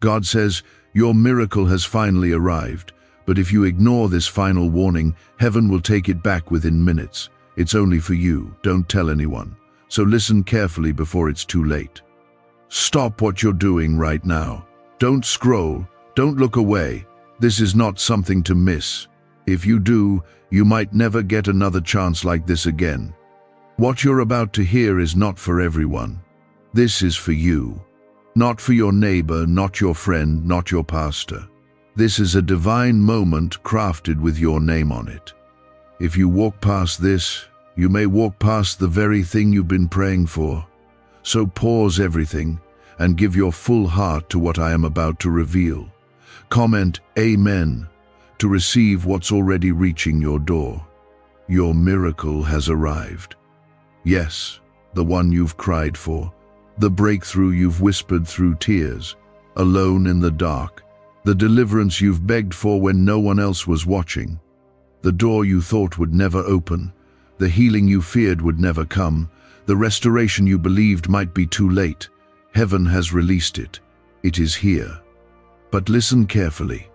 God says, your miracle has finally arrived, but if you ignore this final warning, heaven will take it back within minutes. It's only for you, don't tell anyone. So listen carefully before it's too late. Stop what you're doing right now. Don't scroll, don't look away. This is not something to miss. If you do, you might never get another chance like this again. What you're about to hear is not for everyone. This is for you. Not for your neighbor, not your friend, not your pastor. This is a divine moment crafted with your name on it. If you walk past this, you may walk past the very thing you've been praying for. So pause everything and give your full heart to what I am about to reveal. Comment Amen to receive what's already reaching your door. Your miracle has arrived. Yes, the one you've cried for, the breakthrough you've whispered through tears, alone in the dark, the deliverance you've begged for when no one else was watching, the door you thought would never open, the healing you feared would never come, the restoration you believed might be too late. Heaven has released it. It is here. But listen carefully.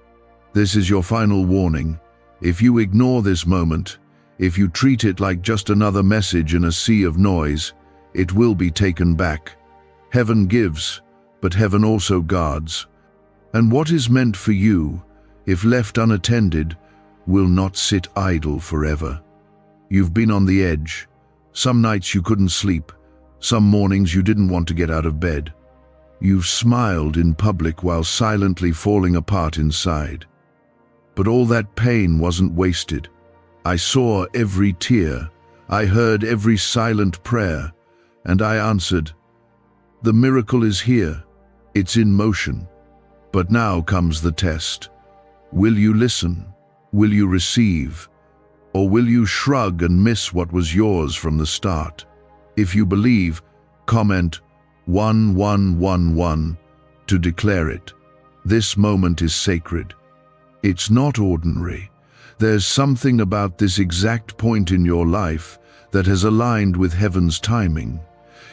This is your final warning. If you ignore this moment, if you treat it like just another message in a sea of noise, it will be taken back. Heaven gives, but heaven also guards. And what is meant for you, if left unattended, will not sit idle forever. You've been on the edge. Some nights you couldn't sleep. Some mornings you didn't want to get out of bed. You've smiled in public while silently falling apart inside. But all that pain wasn't wasted. I saw every tear. I heard every silent prayer. And I answered, the miracle is here. It's in motion. But now comes the test. Will you listen? Will you receive? Or will you shrug and miss what was yours from the start? If you believe, comment 1111 to declare it. This moment is sacred. It's not ordinary. There's something about this exact point in your life that has aligned with heaven's timing.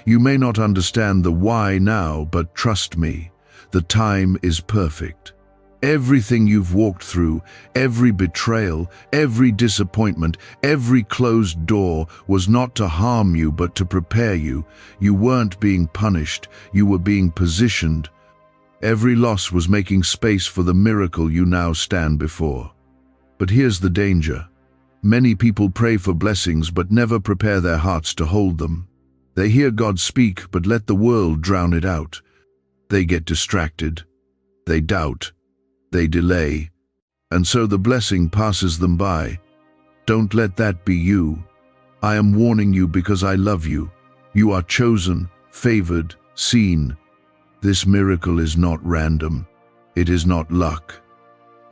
You may not understand the why now, but trust me, the time is perfect. Everything you've walked through, every betrayal, every disappointment, every closed door was not to harm you but to prepare you. You weren't being punished, you were being positioned. Every loss was making space for the miracle you now stand before. But here's the danger. Many people pray for blessings but never prepare their hearts to hold them. They hear God speak but let the world drown it out. They get distracted. They doubt. They delay. And so the blessing passes them by. Don't let that be you. I am warning you because I love you. You are chosen, favored, seen. This miracle is not random. It is not luck.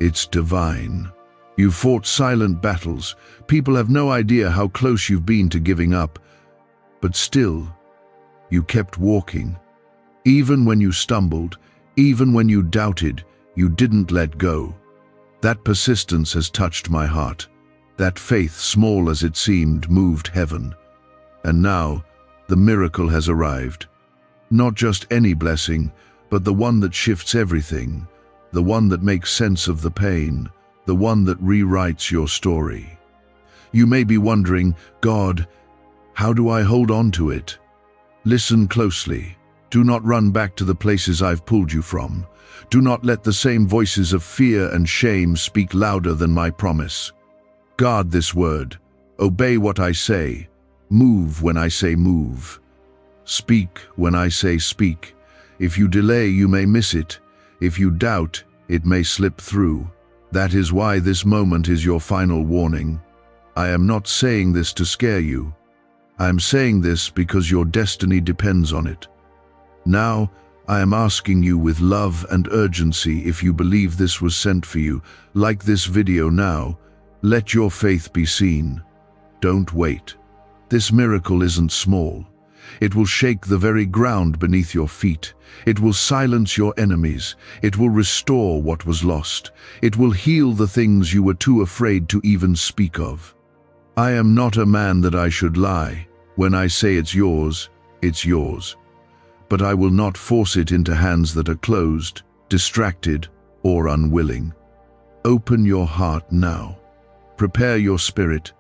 It's divine. You fought silent battles. People have no idea how close you've been to giving up. But still, you kept walking. Even when you stumbled, even when you doubted, you didn't let go. That persistence has touched my heart. That faith, small as it seemed, moved heaven. And now, the miracle has arrived. Not just any blessing, but the one that shifts everything, the one that makes sense of the pain, the one that rewrites your story. You may be wondering, God, how do I hold on to it? Listen closely. Do not run back to the places I've pulled you from. Do not let the same voices of fear and shame speak louder than my promise. Guard this word. Obey what I say. Move when I say move. Speak when I say speak. If you delay, you may miss it. If you doubt, it may slip through. That is why this moment is your final warning. I am not saying this to scare you. I am saying this because your destiny depends on it. Now, I am asking you with love and urgency, if you believe this was sent for you, like this video now, let your faith be seen. Don't wait. This miracle isn't small. It will shake the very ground beneath your feet. It will silence your enemies. It will restore what was lost. It will heal the things you were too afraid to even speak of. I am not a man that I should lie. When I say it's yours, it's yours. But I will not force it into hands that are closed. distracted, or unwilling. Open your heart now. Prepare your spirit.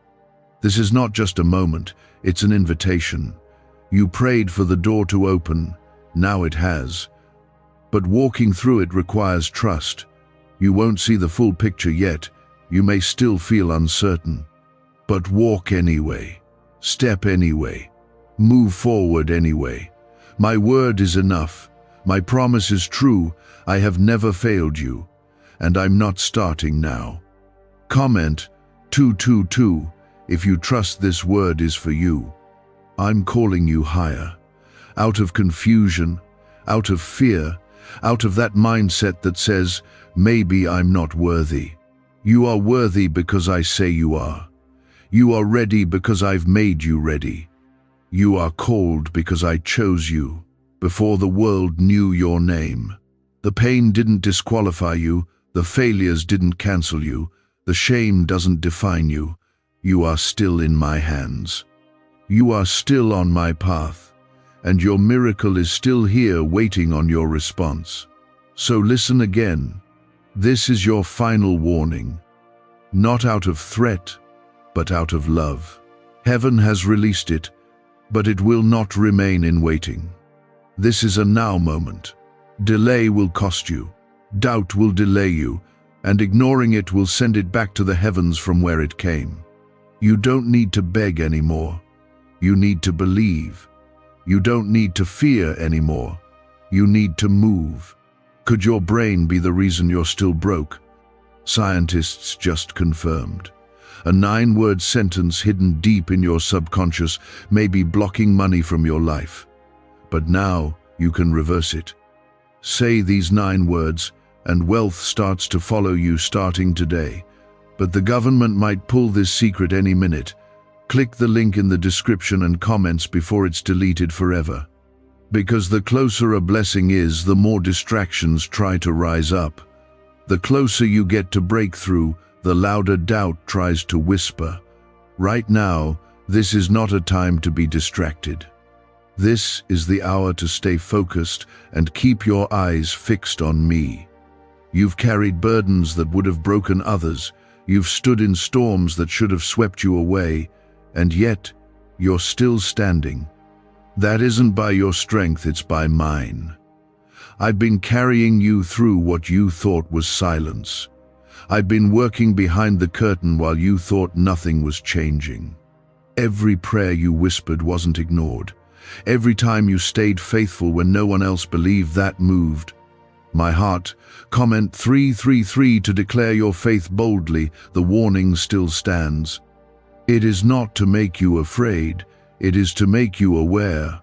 This is not just a moment, it's an invitation. You prayed for the door to open, now it has. But walking through it requires trust. You won't see the full picture yet, you may still feel uncertain. But walk anyway, step anyway, move forward anyway. My word is enough, my promise is true, I have never failed you, and I'm not starting now. Comment 222 if you trust this word is for you. I'm calling you higher, out of confusion, out of fear, out of that mindset that says, maybe I'm not worthy. You are worthy because I say you are. You are ready because I've made you ready. You are called because I chose you, before the world knew your name. The pain didn't disqualify you, the failures didn't cancel you, the shame doesn't define you. You are still in my hands. You are still on my path, and your miracle is still here waiting on your response. So listen again. This is your final warning, not out of threat, but out of love. Heaven has released it, but it will not remain in waiting. This is a now moment. Delay will cost you, doubt will delay you, and ignoring it will send it back to the heavens from where it came. You don't need to beg anymore. You need to believe. You don't need to fear anymore. You need to move. Could your brain be the reason you're still broke? Scientists just confirmed. A 9-word sentence hidden deep in your subconscious may be blocking money from your life. But now you can reverse it. Say these 9 words, and wealth starts to follow you starting today. But the government might pull this secret any minute. Click the link in the description and comments before it's deleted forever. Because the closer a blessing is, the more distractions try to rise up. The closer you get to breakthrough, the louder doubt tries to whisper. Right now, this is not a time to be distracted. This is the hour to stay focused and keep your eyes fixed on me. You've carried burdens that would have broken others. You've stood in storms that should have swept you away, and yet you're still standing. That isn't by your strength, it's by mine. I've been carrying you through what you thought was silence. I've been working behind the curtain while you thought nothing was changing. Every prayer you whispered wasn't ignored. Every time you stayed faithful when no one else believed, that moved. My heart, comment 333 to declare your faith boldly. The warning still stands. It is not to make you afraid, it is to make you aware.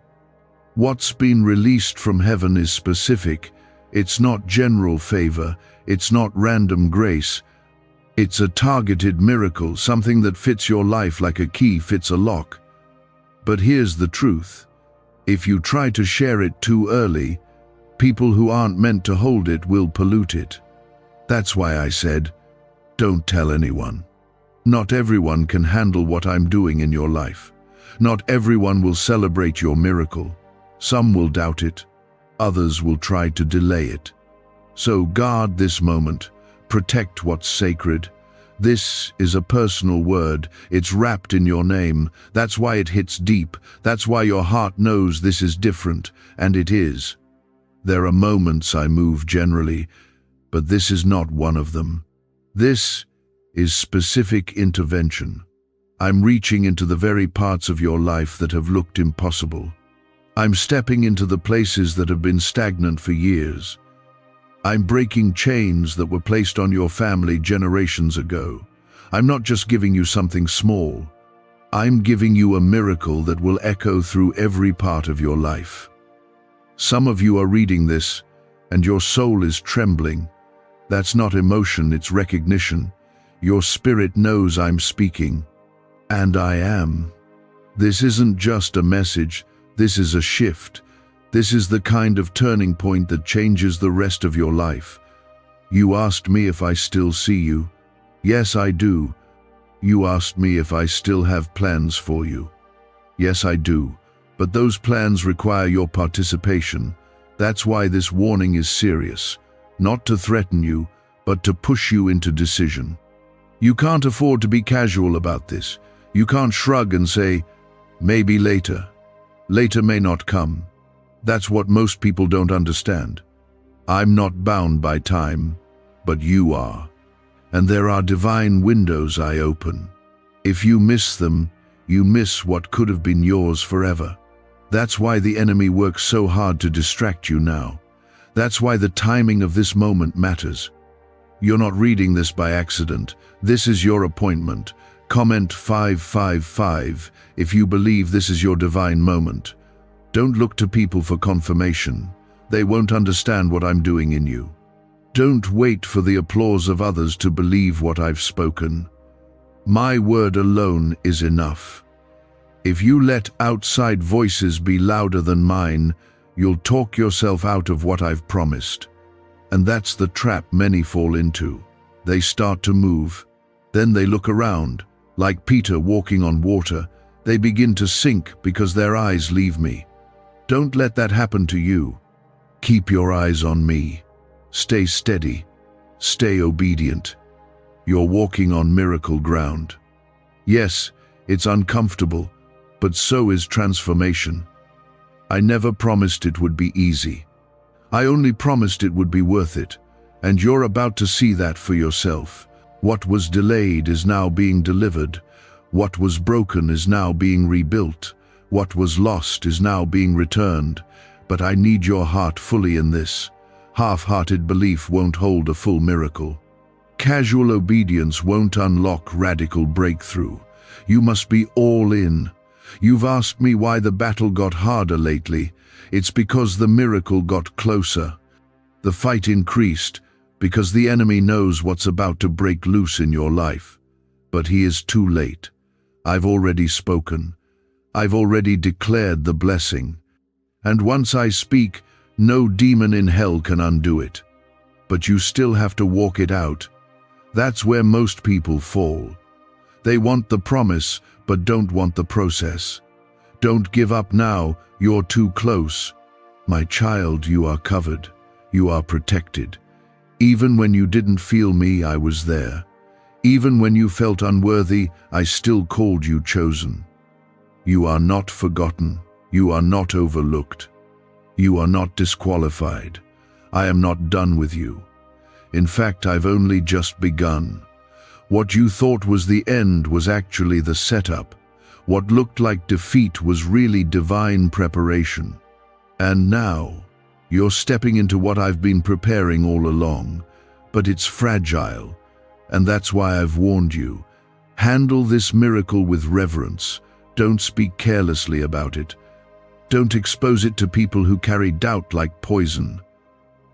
What's been released from heaven is specific. It's not general favor, it's not random grace. It's a targeted miracle, something that fits your life like a key fits a lock. But here's the truth. If you try to share it too early, people who aren't meant to hold it will pollute it. That's why I said, don't tell anyone. Not everyone can handle what I'm doing in your life. Not everyone will celebrate your miracle. Some will doubt it. Others will try to delay it. So guard this moment. Protect what's sacred. This is a personal word. It's wrapped in your name. That's why it hits deep. That's why your heart knows this is different, and it is. There are moments I move generally, but this is not one of them. This is specific intervention. I'm reaching into the very parts of your life that have looked impossible. I'm stepping into the places that have been stagnant for years. I'm breaking chains that were placed on your family generations ago. I'm not just giving you something small. I'm giving you a miracle that will echo through every part of your life. Some of you are reading this, and your soul is trembling. That's not emotion, it's recognition. Your spirit knows I'm speaking. And I am. This isn't just a message, this is a shift. This is the kind of turning point that changes the rest of your life. You asked me if I still see you. Yes, I do. You asked me if I still have plans for you. Yes, I do. But those plans require your participation. That's why this warning is serious. not to threaten you, but to push you into decision. You can't afford to be casual about this. You can't shrug and say, maybe later. Later may not come. That's what most people don't understand. I'm not bound by time, but you are. And there are divine windows I open. If you miss them, you miss what could have been yours forever. That's why the enemy works so hard to distract you now. That's why the timing of this moment matters. You're not reading this by accident. This is your appointment. Comment 555 if you believe this is your divine moment. Don't look to people for confirmation. They won't understand what I'm doing in you. Don't wait for the applause of others to believe what I've spoken. My word alone is enough. If you let outside voices be louder than mine, you'll talk yourself out of what I've promised. And that's the trap many fall into. They start to move. Then they look around. Like Peter walking on water, they begin to sink because their eyes leave me. Don't let that happen to you. Keep your eyes on me. Stay steady. Stay obedient. You're walking on miracle ground. Yes, it's uncomfortable, but so is transformation. I never promised it would be easy. I only promised it would be worth it, and you're about to see that for yourself. What was delayed is now being delivered. What was broken is now being rebuilt. What was lost is now being returned. But I need your heart fully in this. Half-hearted belief won't hold a full miracle. Casual obedience won't unlock radical breakthrough. You must be all in. You've asked me why the battle got harder lately. It's because the miracle got closer. The fight increased because the enemy knows what's about to break loose in your life. But he is too late. I've already spoken. I've already declared the blessing. And once I speak, no demon in hell can undo it. But you still have to walk it out. That's where most people fall. They want the promise, but don't want the process. Don't give up now, you're too close. My child, you are covered. You are protected. Even when you didn't feel me, I was there. Even when you felt unworthy, I still called you chosen. You are not forgotten. You are not overlooked. You are not disqualified. I am not done with you. In fact, I've only just begun. What you thought was the end was actually the setup. What looked like defeat was really divine preparation. And now, you're stepping into what I've been preparing all along. But it's fragile, and that's why I've warned you. Handle this miracle with reverence. Don't speak carelessly about it. Don't expose it to people who carry doubt like poison.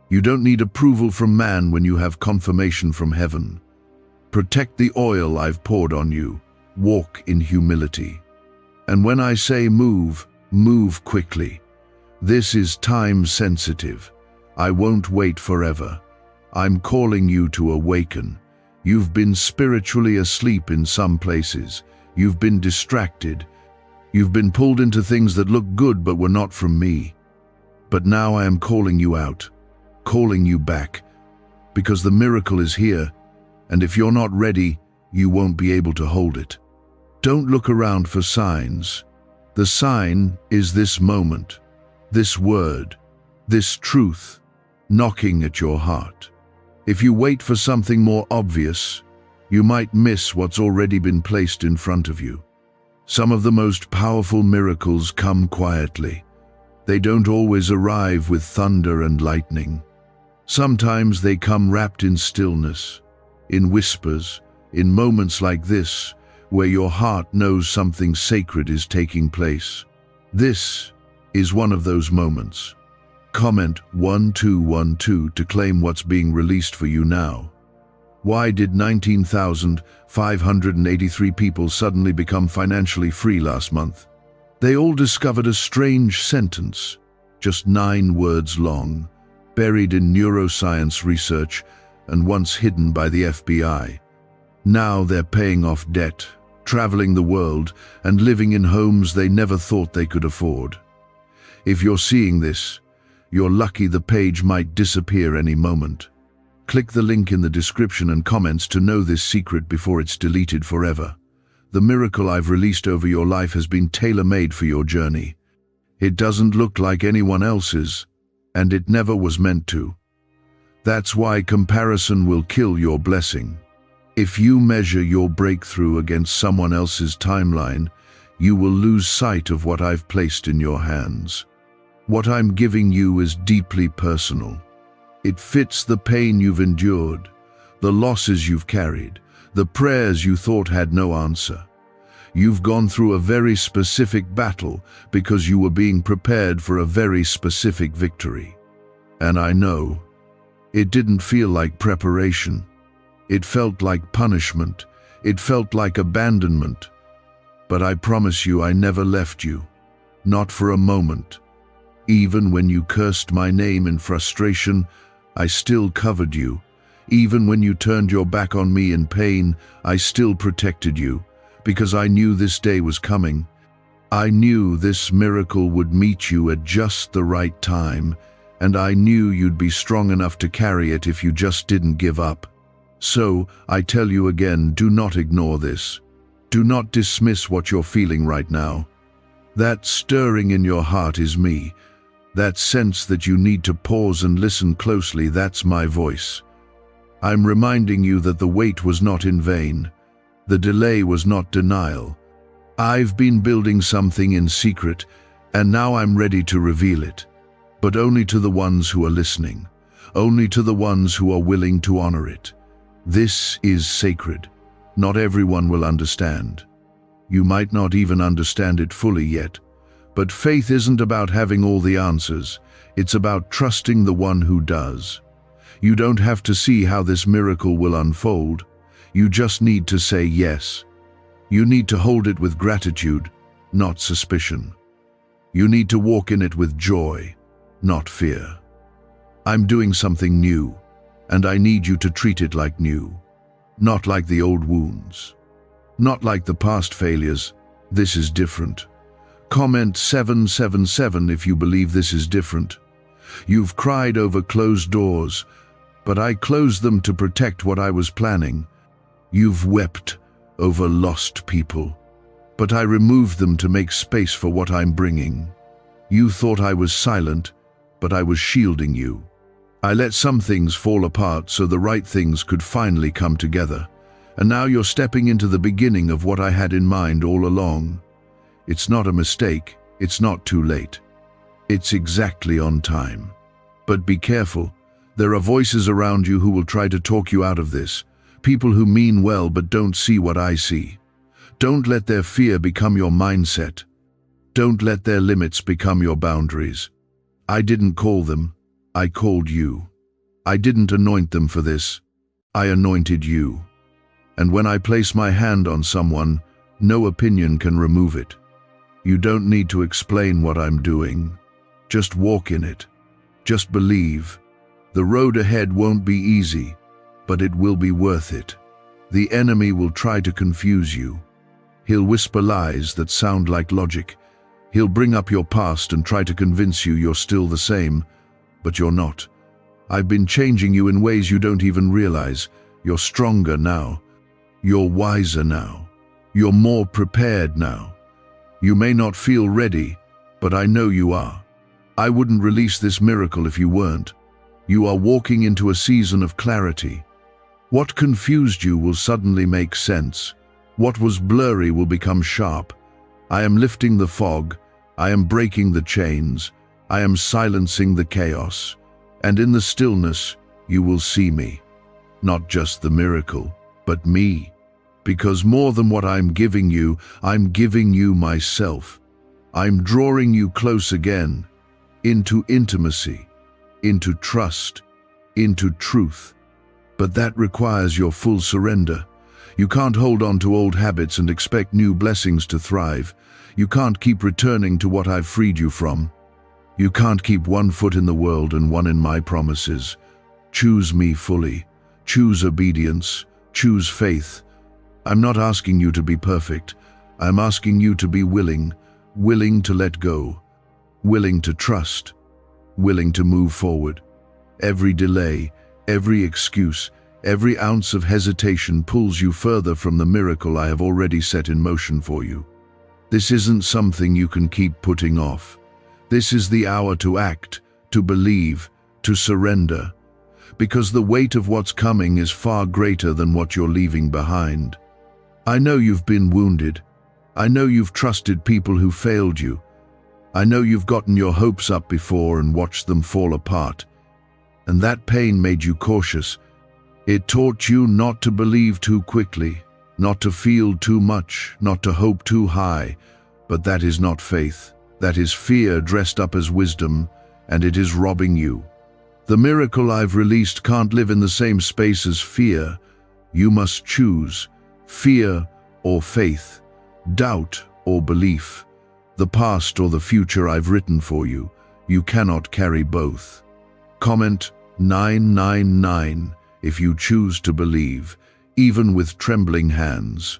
You don't need approval from man when you have confirmation from heaven. Protect the oil I've poured on you. Walk in humility. And when I say move, move quickly. This is time sensitive. I won't wait forever. I'm calling you to awaken. You've been spiritually asleep in some places. You've been distracted. You've been pulled into things that look good but were not from me. But now I am calling you out, calling you back, because the miracle is here, and if you're not ready, you won't be able to hold it. Don't look around for signs. The sign is this moment, this word, this truth, knocking at your heart. If you wait for something more obvious, you might miss what's already been placed in front of you. Some of the most powerful miracles come quietly. They don't always arrive with thunder and lightning. Sometimes they come wrapped in stillness, in whispers, in moments like this, where your heart knows something sacred is taking place. This is one of those moments. Comment 1212 to claim what's being released for you now. Why did 19,583 people suddenly become financially free last month? They all discovered a strange sentence, just 9 words long, buried in neuroscience research and once hidden by the FBI. Now they're paying off debt, traveling the world, and living in homes they never thought they could afford. If you're seeing this, you're lucky. The page might disappear any moment. Click the link in the description and comments to know this secret before it's deleted forever. The miracle I've released over your life has been tailor-made for your journey. It doesn't look like anyone else's, and it never was meant to. That's why comparison will kill your blessing. If you measure your breakthrough against someone else's timeline, you will lose sight of what I've placed in your hands. What I'm giving you is deeply personal. It fits the pain you've endured, the losses you've carried, the prayers you thought had no answer. You've gone through a very specific battle because you were being prepared for a very specific victory. And I know, it didn't feel like preparation. It felt like punishment. It felt like abandonment. But I promise you I never left you. Not for a moment. Even when you cursed my name in frustration, I still covered you. Even when you turned your back on me in pain, I still protected you, because I knew this day was coming. I knew this miracle would meet you at just the right time, and I knew you'd be strong enough to carry it if you just didn't give up. So, I tell you again, do not ignore this. Do not dismiss what you're feeling right now. That stirring in your heart is me. That sense that you need to pause and listen closely, that's my voice. I'm reminding you that the wait was not in vain. The delay was not denial. I've been building something in secret, and now I'm ready to reveal it. But only to the ones who are listening. Only to the ones who are willing to honor it. This is sacred. Not everyone will understand. You might not even understand it fully yet. But faith isn't about having all the answers. It's about trusting the one who does. You don't have to see how this miracle will unfold. You just need to say yes. You need to hold it with gratitude, not suspicion. You need to walk in it with joy, not fear. I'm doing something new, and I need you to treat it like new. Not like the old wounds. Not like the past failures. This is different. Comment 777 if you believe this is different. You've cried over closed doors, but I closed them to protect what I was planning. You've wept over lost people, but I removed them to make space for what I'm bringing. You thought I was silent, but I was shielding you. I let some things fall apart so the right things could finally come together. And now you're stepping into the beginning of what I had in mind all along. It's not a mistake. It's not too late. It's exactly on time. But be careful. There are voices around you who will try to talk you out of this. People who mean well but don't see what I see. Don't let their fear become your mindset. Don't let their limits become your boundaries. I didn't call them. I called you. I didn't anoint them for this. I anointed you. And when I place my hand on someone, no opinion can remove it. You don't need to explain what I'm doing. Just walk in it. Just believe. The road ahead won't be easy, but it will be worth it. The enemy will try to confuse you. He'll whisper lies that sound like logic. He'll bring up your past and try to convince you you're still the same, but you're not. I've been changing you in ways you don't even realize. You're stronger now. You're wiser now. You're more prepared now. You may not feel ready, but I know you are. I wouldn't release this miracle if you weren't. You are walking into a season of clarity. What confused you will suddenly make sense. What was blurry will become sharp. I am lifting the fog. I am breaking the chains. I am silencing the chaos. And in the stillness, you will see me. Not just the miracle, but me. Because more than what I'm giving you myself. I'm drawing you close again, into intimacy, into trust, into truth. But that requires your full surrender. You can't hold on to old habits and expect new blessings to thrive. You can't keep returning to what I've freed you from. You can't keep one foot in the world and one in my promises. Choose me fully. Choose obedience. Choose faith. I'm not asking you to be perfect. I'm asking you to be willing to let go, willing to trust, willing to move forward. Every delay, Every excuse, every ounce of hesitation pulls you further from the miracle I have already set in motion for you. This isn't something you can keep putting off. This is the hour to act, to believe, to surrender, because the weight of what's coming is far greater than what you're leaving behind. I know you've been wounded. I know you've trusted people who failed you. I know you've gotten your hopes up before and watched them fall apart. And that pain made you cautious. It taught you not to believe too quickly, not to feel too much, not to hope too high. But that is not faith. That is fear dressed up as wisdom, and it is robbing you. The miracle I've released can't live in the same space as fear. You must choose fear or faith, doubt or belief, the past or the future I've written for you. You cannot carry both. Comment 999 if you choose to believe, even with trembling hands.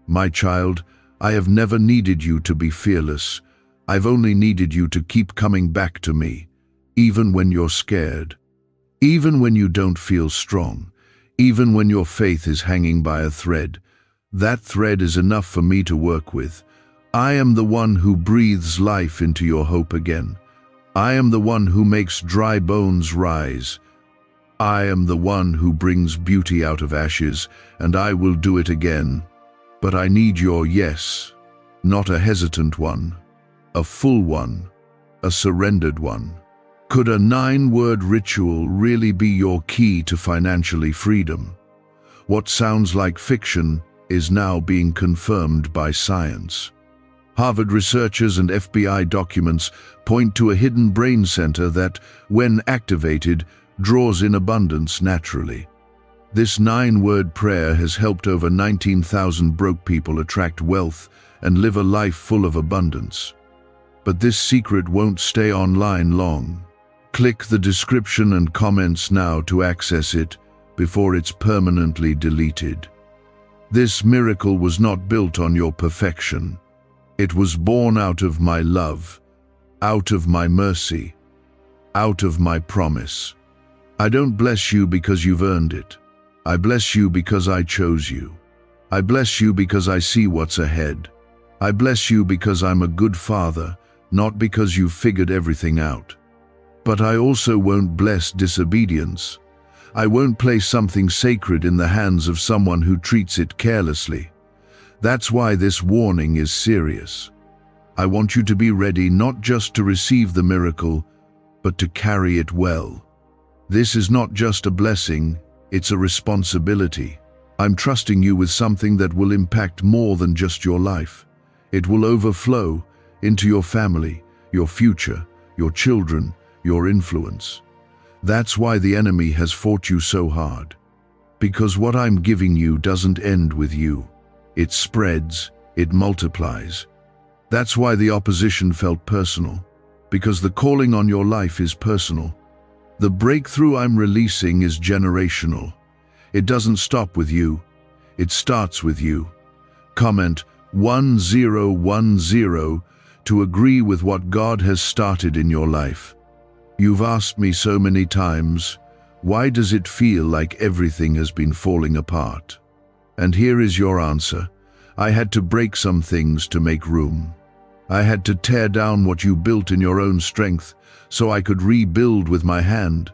My child, I have never needed you to be fearless. I've only needed you to keep coming back to me, even when you're scared, even when you don't feel strong, even when your faith is hanging by a thread. That thread is enough for me to work with. I am the one who breathes life into your hope again. I am the one who makes dry bones rise. I am the one who brings beauty out of ashes, and I will do it again. But I need your yes, not a hesitant one, a full one, a surrendered one. Could a 9-word ritual really be your key to financially freedom? What sounds like fiction is now being confirmed by science. Harvard researchers and FBI documents point to a hidden brain center that, when activated, draws in abundance naturally. This 9-word prayer has helped over 19,000 broke people attract wealth and live a life full of abundance. But this secret won't stay online long. Click the description and comments now to access it before it's permanently deleted. This miracle was not built on your perfection. It was born out of my love, out of my mercy, out of my promise. I don't bless you because you've earned it. I bless you because I chose you. I bless you because I see what's ahead. I bless you because I'm a good father, not because you've figured everything out. But I also won't bless disobedience. I won't place something sacred in the hands of someone who treats it carelessly. That's why this warning is serious. I want you to be ready not just to receive the miracle, but to carry it well. This is not just a blessing, it's a responsibility. I'm trusting you with something that will impact more than just your life. It will overflow into your family, your future, your children, your influence. That's why the enemy has fought you so hard. Because what I'm giving you doesn't end with you. It spreads, it multiplies. That's why the opposition felt personal. Because the calling on your life is personal. The breakthrough I'm releasing is generational. It doesn't stop with you. It starts with you. Comment 1010 to agree with what God has started in your life. You've asked me so many times, why does it feel like everything has been falling apart? And here is your answer. I had to break some things to make room. I had to tear down what you built in your own strength so I could rebuild with my hand.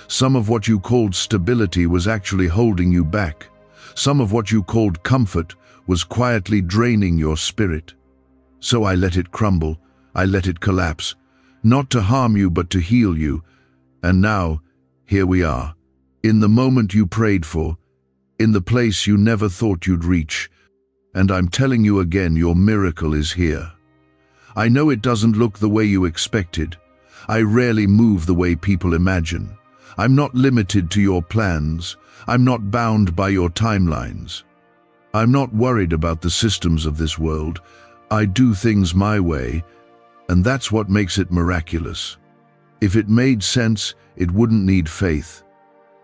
Some of what you called stability was actually holding you back. Some of what you called comfort was quietly draining your spirit. So I let it crumble. I let it collapse. Not to harm you, but to heal you. And now, here we are, in the moment you prayed for, in the place you never thought you'd reach. And I'm telling you again, your miracle is here. I know it doesn't look the way you expected. I rarely move the way people imagine. I'm not limited to your plans. I'm not bound by your timelines. I'm not worried about the systems of this world. I do things my way, and that's what makes it miraculous. If it made sense, it wouldn't need faith.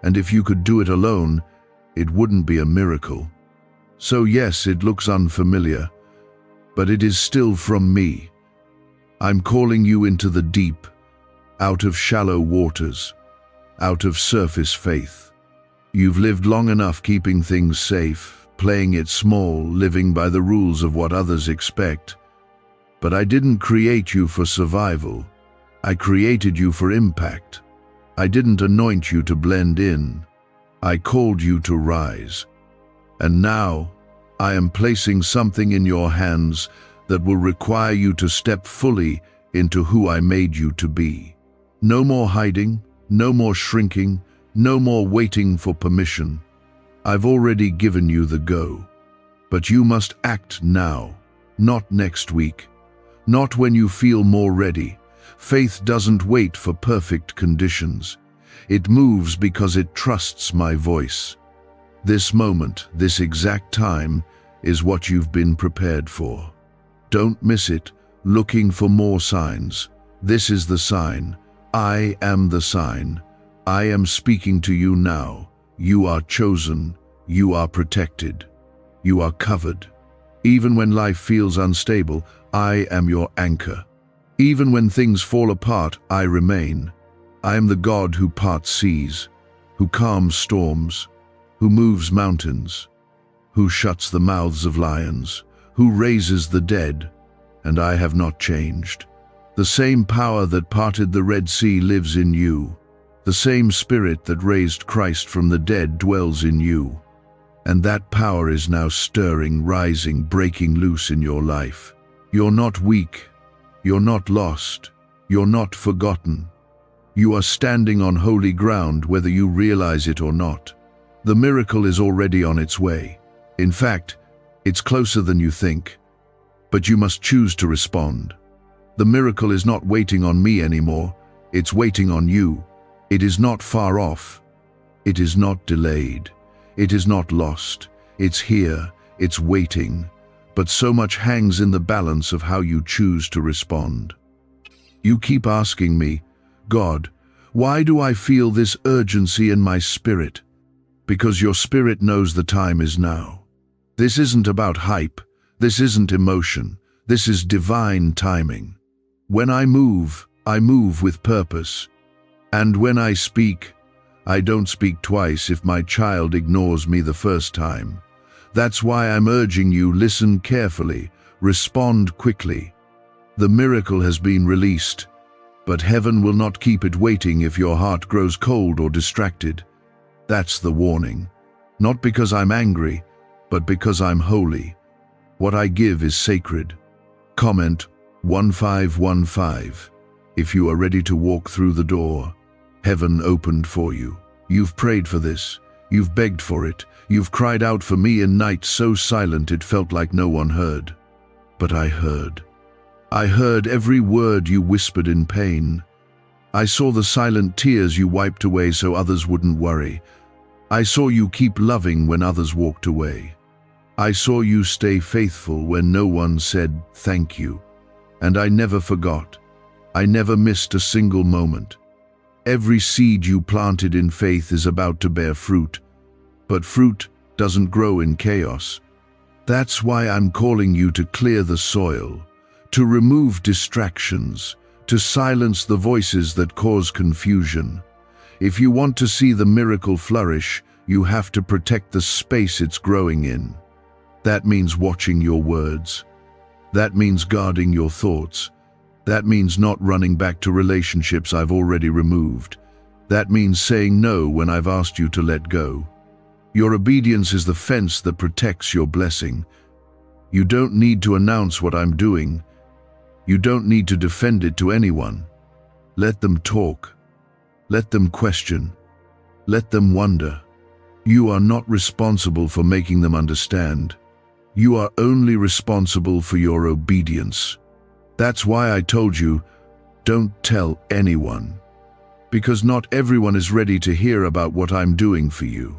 And if you could do it alone, it wouldn't be a miracle. So yes, it looks unfamiliar, but it is still from me. I'm calling you into the deep, out of shallow waters. out of surface faith. You've lived long enough keeping things safe, playing it small, living by the rules of what others expect. But I didn't create you for survival. I created you for impact. I didn't anoint you to blend in. I called you to rise. And now, I am placing something in your hands that will require you to step fully into who I made you to be. No more hiding, no more shrinking, no more waiting for permission. I've already given you the go. But you must act now, not next week, not when you feel more ready. Faith doesn't wait for perfect conditions. It moves because it trusts my voice. This moment, this exact time, is what you've been prepared for. Don't miss it, looking for more signs. This is the sign. I am the sign. I am speaking to you now. You are chosen. You are protected. You are covered. Even when life feels unstable, I am your anchor. Even when things fall apart, I remain. I am the God who parts seas, who calms storms, who moves mountains, who shuts the mouths of lions, who raises the dead, and I have not changed. The same power that parted the Red Sea lives in you. The same Spirit that raised Christ from the dead dwells in you. And that power is now stirring, rising, breaking loose in your life. You're not weak. You're not lost. You're not forgotten. You are standing on holy ground, whether you realize it or not. The miracle is already on its way. In fact, it's closer than you think. But you must choose to respond. The miracle is not waiting on me anymore. It's waiting on you. It is not far off. It is not delayed. It is not lost. It's here. It's waiting. But so much hangs in the balance of how you choose to respond. You keep asking me, God, why do I feel this urgency in my spirit? Because your spirit knows the time is now. This isn't about hype. This isn't emotion. This is divine timing. When I move with purpose. And when I speak, I don't speak twice if my child ignores me the first time. That's why I'm urging you, listen carefully, respond quickly. The miracle has been released, but heaven will not keep it waiting if your heart grows cold or distracted. That's the warning. Not because I'm angry, but because I'm holy. What I give is sacred. Comment 1515. If you are ready to walk through the door, heaven opened for you. You've prayed for this. You've begged for it. You've cried out for me in nights so silent it felt like no one heard. But I heard. I heard every word you whispered in pain. I saw the silent tears you wiped away so others wouldn't worry. I saw you keep loving when others walked away. I saw you stay faithful when no one said thank you. And I never forgot. I never missed a single moment. Every seed you planted in faith is about to bear fruit. But fruit doesn't grow in chaos. That's why I'm calling you to clear the soil, to remove distractions, to silence the voices that cause confusion. If you want to see the miracle flourish, you have to protect the space it's growing in. That means watching your words. That means guarding your thoughts. That means not running back to relationships I've already removed. That means saying no when I've asked you to let go. Your obedience is the fence that protects your blessing. You don't need to announce what I'm doing. You don't need to defend it to anyone. Let them talk. Let them question. Let them wonder. You are not responsible for making them understand. You are only responsible for your obedience. That's why I told you, don't tell anyone. Because not everyone is ready to hear about what I'm doing for you.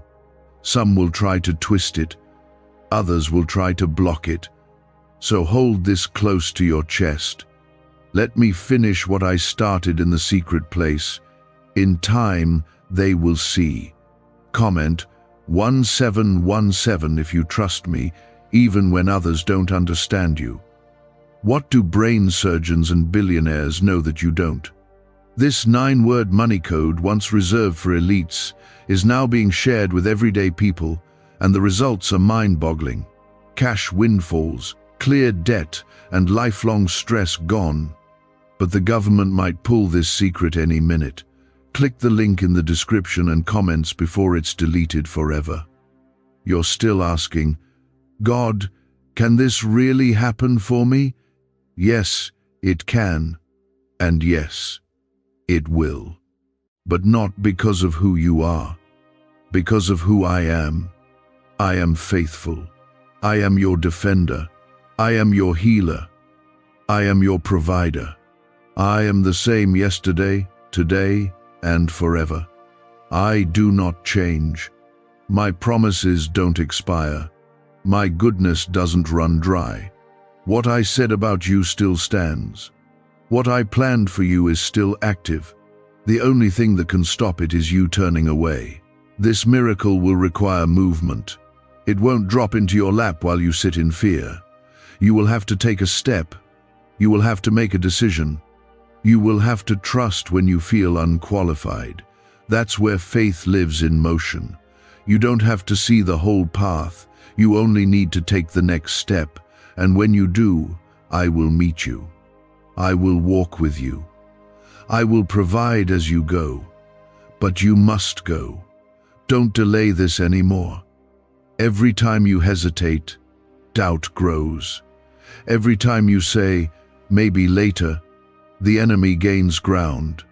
Some will try to twist it. Others will try to block it. So hold this close to your chest. Let me finish what I started in the secret place. In time, they will see. Comment 1717 if you trust me, even when others don't understand you. What do brain surgeons and billionaires know that you don't? This 9-word money code, once reserved for elites, is now being shared with everyday people, and the results are mind-boggling. Cash windfalls, cleared debt, and lifelong stress gone. But the government might pull this secret any minute. Click the link in the description and comments before it's deleted forever. You're still asking, God, can this really happen for me? Yes, it can. And yes, it will. But not because of who you are. Because of who I am. I am faithful. I am your defender. I am your healer. I am your provider. I am the same yesterday, today, and forever. I do not change. My promises don't expire. My goodness doesn't run dry. What I said about you still stands. What I planned for you is still active. The only thing that can stop it is you turning away. This miracle will require movement. It won't drop into your lap while you sit in fear. You will have to take a step. You will have to make a decision. You will have to trust when you feel unqualified. That's where faith lives in motion. You don't have to see the whole path. You only need to take the next step. And when you do, I will meet you. I will walk with you. I will provide as you go. But you must go. Don't delay this anymore. Every time you hesitate, doubt grows. Every time you say, maybe later, the enemy gains ground.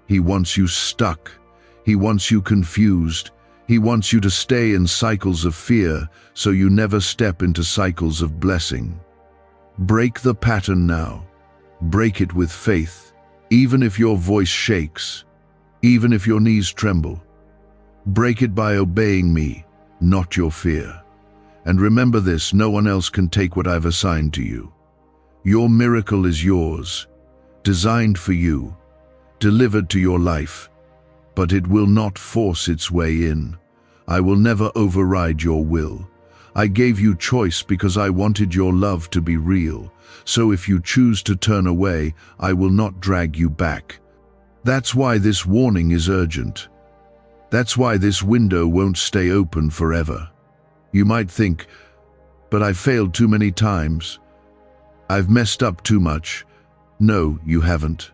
He wants you stuck. He wants you confused. He wants you to stay in cycles of fear so you never step into cycles of blessing. Break the pattern now. Break it with faith, even if your voice shakes, even if your knees tremble. Break it by obeying me, not your fear. And remember this, no one else can take what I've assigned to you. Your miracle is yours, designed for you, delivered to your life, but it will not force its way in. I will never override your will. I gave you choice because I wanted your love to be real. So if you choose to turn away, I will not drag you back. That's why this warning is urgent. That's why this window won't stay open forever. You might think, but I've failed too many times. I've messed up too much. No, you haven't.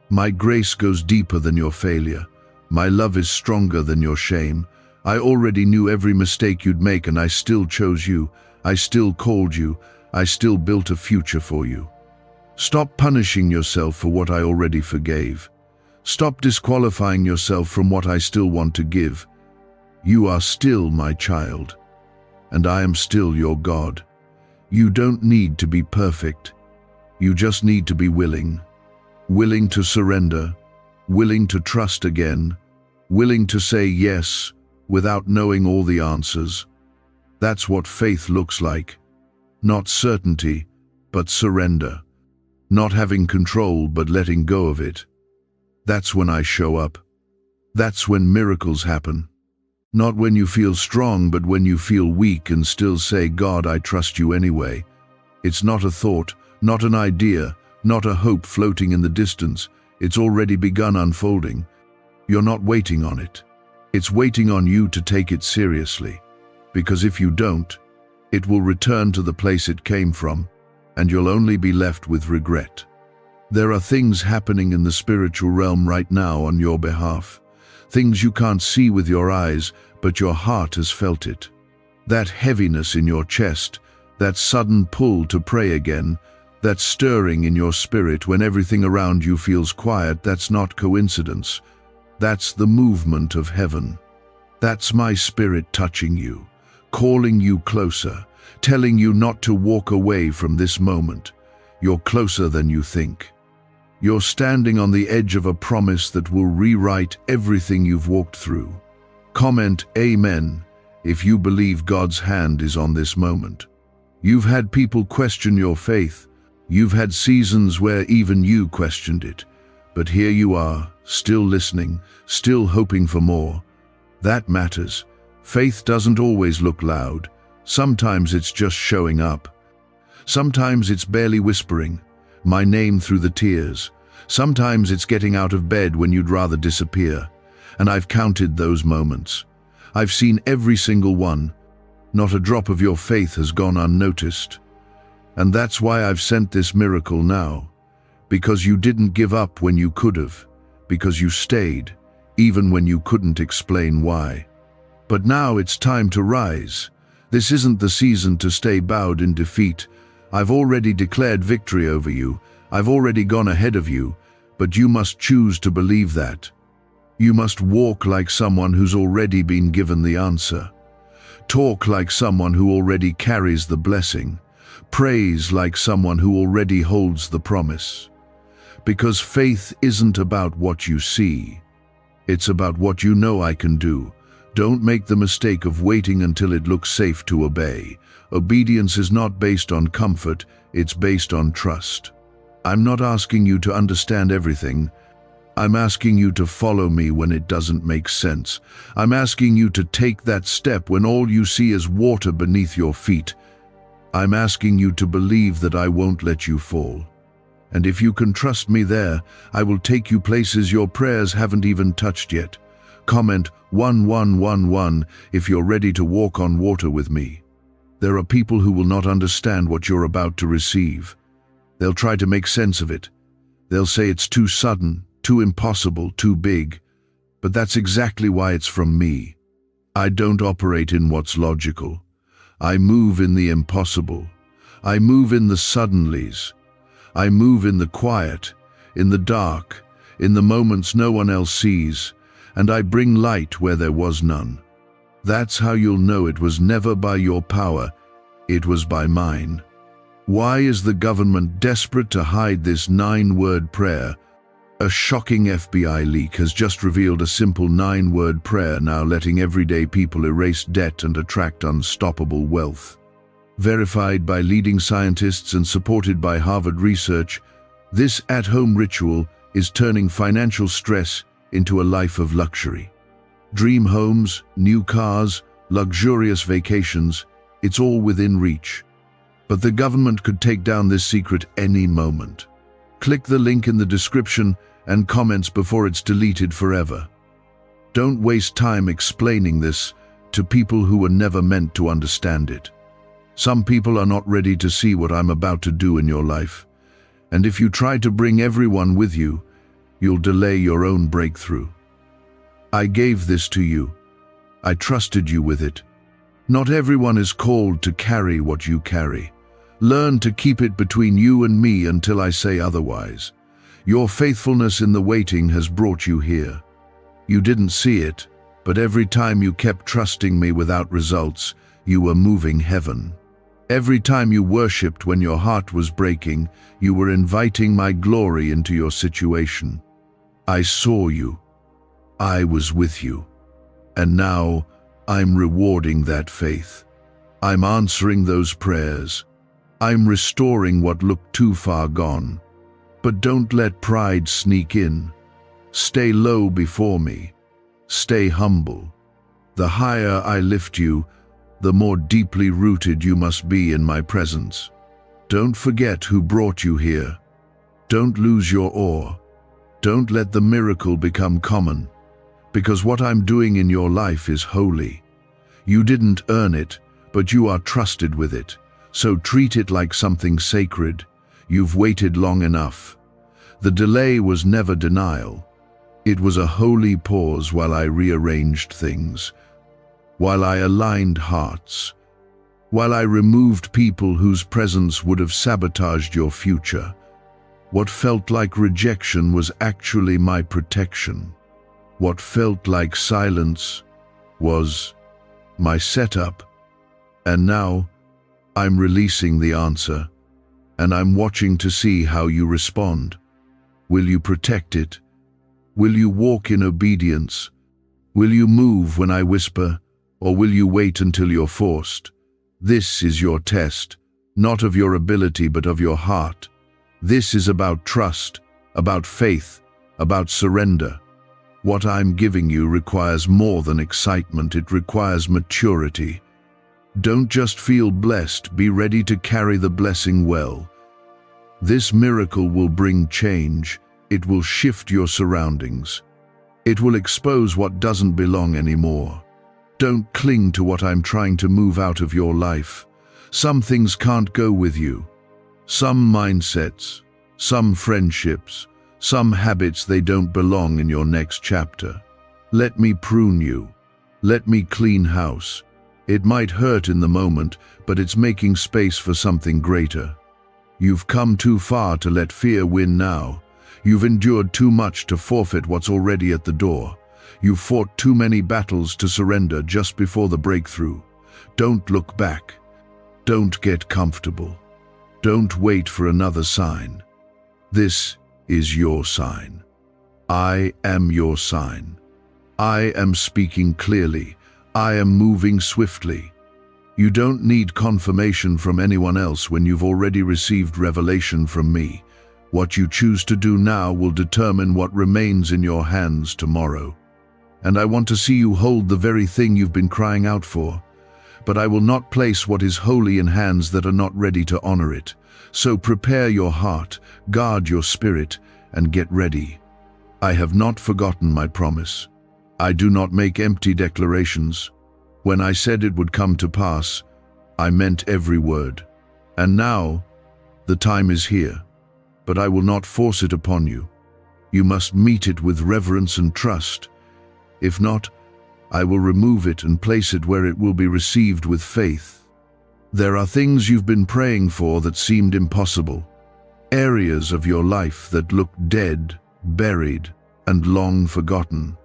My grace goes deeper than your failure. My love is stronger than your shame. I already knew every mistake you'd make, and I still chose you. I still called you. I still built a future for you. Stop punishing yourself for what I already forgave. Stop disqualifying yourself from what I still want to give. You are still my child, and I am still your God. You don't need to be perfect. You just need to be willing. Willing to surrender, willing to trust again, willing to say yes without knowing all the answers. That's what faith looks like. Not certainty, but surrender. Not having control, but letting go of it. That's when I show up. That's when miracles happen. Not when you feel strong, but when you feel weak and still say, God, I trust you anyway. It's not a thought, not an idea, not a hope floating in the distance. It's already begun unfolding. You're not waiting on it. It's waiting on you to take it seriously. Because if you don't, it will return to the place it came from, and you'll only be left with regret. There are things happening in the spiritual realm right now on your behalf. Things you can't see with your eyes, but your heart has felt it. That heaviness in your chest, that sudden pull to pray again, that stirring in your spirit when everything around you feels quiet, that's not coincidence. That's the movement of heaven. That's my spirit touching you, calling you closer, telling you not to walk away from this moment. You're closer than you think. You're standing on the edge of a promise that will rewrite everything you've walked through. Comment Amen if you believe God's hand is on this moment. You've had people question your faith. You've had seasons where even you questioned it. But here you are, still listening, still hoping for more. That matters. Faith doesn't always look loud. Sometimes it's just showing up. Sometimes it's barely whispering my name through the tears. Sometimes it's getting out of bed when you'd rather disappear. And I've counted those moments. I've seen every single one. Not a drop of your faith has gone unnoticed. And that's why I've sent this miracle now. Because you didn't give up when you could have. Because you stayed, even when you couldn't explain why. But now it's time to rise. This isn't the season to stay bowed in defeat. I've already declared victory over you. I've already gone ahead of you, but you must choose to believe that. You must walk like someone who's already been given the answer. Talk like someone who already carries the blessing. Praise like someone who already holds the promise. Because faith isn't about what you see. It's about what you know I can do. Don't make the mistake of waiting until it looks safe to obey. Obedience is not based on comfort, it's based on trust. I'm not asking you to understand everything. I'm asking you to follow me when it doesn't make sense. I'm asking you to take that step when all you see is water beneath your feet. I'm asking you to believe that I won't let you fall. And if you can trust me there, I will take you places your prayers haven't even touched yet. Comment 1111 if you're ready to walk on water with me. There are people who will not understand what you're about to receive. They'll try to make sense of it. They'll say it's too sudden, too impossible, too big. But that's exactly why it's from me. I don't operate in what's logical. I move in the impossible. I move in the suddenlies. I move in the quiet, in the dark, in the moments no one else sees, and I bring light where there was none. That's how you'll know it was never by your power, it was by mine. Why is the government desperate to hide this 9-word prayer? A shocking FBI leak has just revealed a simple 9-word prayer now letting everyday people erase debt and attract unstoppable wealth. Verified by leading scientists and supported by Harvard research, this at-home ritual is turning financial stress into a life of luxury. Dream homes, new cars, luxurious vacations, it's all within reach. But the government could take down this secret any moment. Click the link in the description and comments before it's deleted forever. Don't waste time explaining this to people who were never meant to understand it. Some people are not ready to see what I'm about to do in your life. And if you try to bring everyone with you, you'll delay your own breakthrough. I gave this to you. I trusted you with it. Not everyone is called to carry what you carry. Learn to keep it between you and me until I say otherwise. Your faithfulness in the waiting has brought you here. You didn't see it, but every time you kept trusting me without results, you were moving heaven. Every time you worshipped when your heart was breaking, you were inviting my glory into your situation. I saw you. I was with you. And now, I'm rewarding that faith. I'm answering those prayers. I'm restoring what looked too far gone. But don't let pride sneak in. Stay low before me. Stay humble. The higher I lift you, the more deeply rooted you must be in my presence. Don't forget who brought you here. Don't lose your awe. Don't let the miracle become common. Because what I'm doing in your life is holy. You didn't earn it, but you are trusted with it. So treat it like something sacred. You've waited long enough. The delay was never denial. It was a holy pause while I rearranged things, while I aligned hearts, while I removed people whose presence would have sabotaged your future. What felt like rejection was actually my protection. What felt like silence was my setup. And now, I'm releasing the answer, and I'm watching to see how you respond. Will you protect it? Will you walk in obedience? Will you move when I whisper, or will you wait until you're forced? This is your test, not of your ability but of your heart. This is about trust, about faith, about surrender. What I'm giving you requires more than excitement, it requires maturity. Don't just feel blessed, be ready to carry the blessing well. This miracle will bring change, It will shift your surroundings. It will expose what doesn't belong anymore. Don't cling to what I'm trying to move out of your life. Some things can't go with you. Some mindsets, some friendships, some habits, they don't belong in your next chapter. Let me prune you. Let me clean house. It might hurt in the moment, but it's making space for something greater. You've come too far to let fear win now. You've endured too much to forfeit what's already at the door. You've fought too many battles to surrender just before the breakthrough. Don't look back. Don't get comfortable. Don't wait for another sign. This is your sign. I am your sign. I am speaking clearly. I am moving swiftly. You don't need confirmation from anyone else when you've already received revelation from me. What you choose to do now will determine what remains in your hands tomorrow. And I want to see you hold the very thing you've been crying out for. But I will not place what is holy in hands that are not ready to honor it. So prepare your heart, guard your spirit, and get ready. I have not forgotten my promise. I do not make empty declarations. When I said it would come to pass, I meant every word. And now, the time is here. But I will not force it upon you. You must meet it with reverence and trust. If not, I will remove it and place it where it will be received with faith. There are things you've been praying for that seemed impossible. Areas of your life that looked dead, buried, and long forgotten.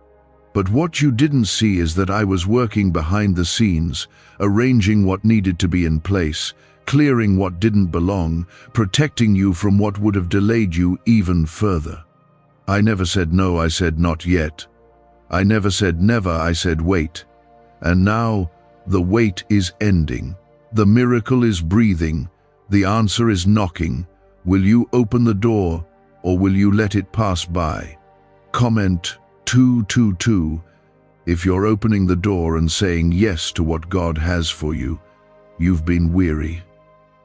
But what you didn't see is that I was working behind the scenes, arranging what needed to be in place, clearing what didn't belong, protecting you from what would have delayed you even further. I never said no, I said not yet. I never said never, I said wait. And now, the wait is ending. The miracle is breathing. The answer is knocking. Will you open the door, or will you let it pass by? Comment 222 if you're opening the door and saying yes to what God has for you. You've been weary,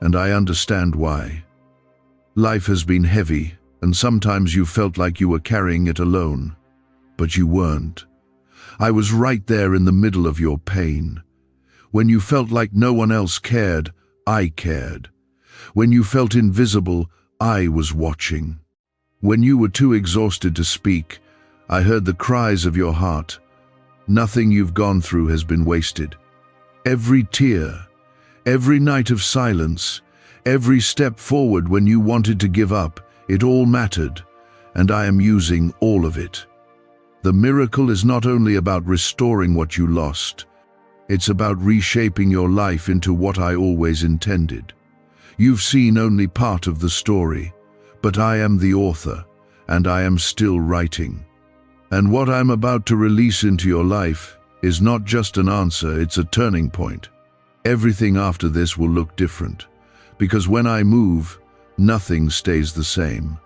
and I understand why. Life has been heavy, and sometimes you felt like you were carrying it alone. But you weren't. I was right there in the middle of your pain. When you felt like no one else cared, I cared. When you felt invisible, I was watching. When you were too exhausted to speak, I heard the cries of your heart. Nothing you've gone through has been wasted. Every tear, every night of silence, every step forward when you wanted to give up, it all mattered, and I am using all of it. The miracle is not only about restoring what you lost, it's about reshaping your life into what I always intended. You've seen only part of the story, but I am the author, and I am still writing. And what I'm about to release into your life is not just an answer, it's a turning point. Everything after this will look different, because when I move, nothing stays the same.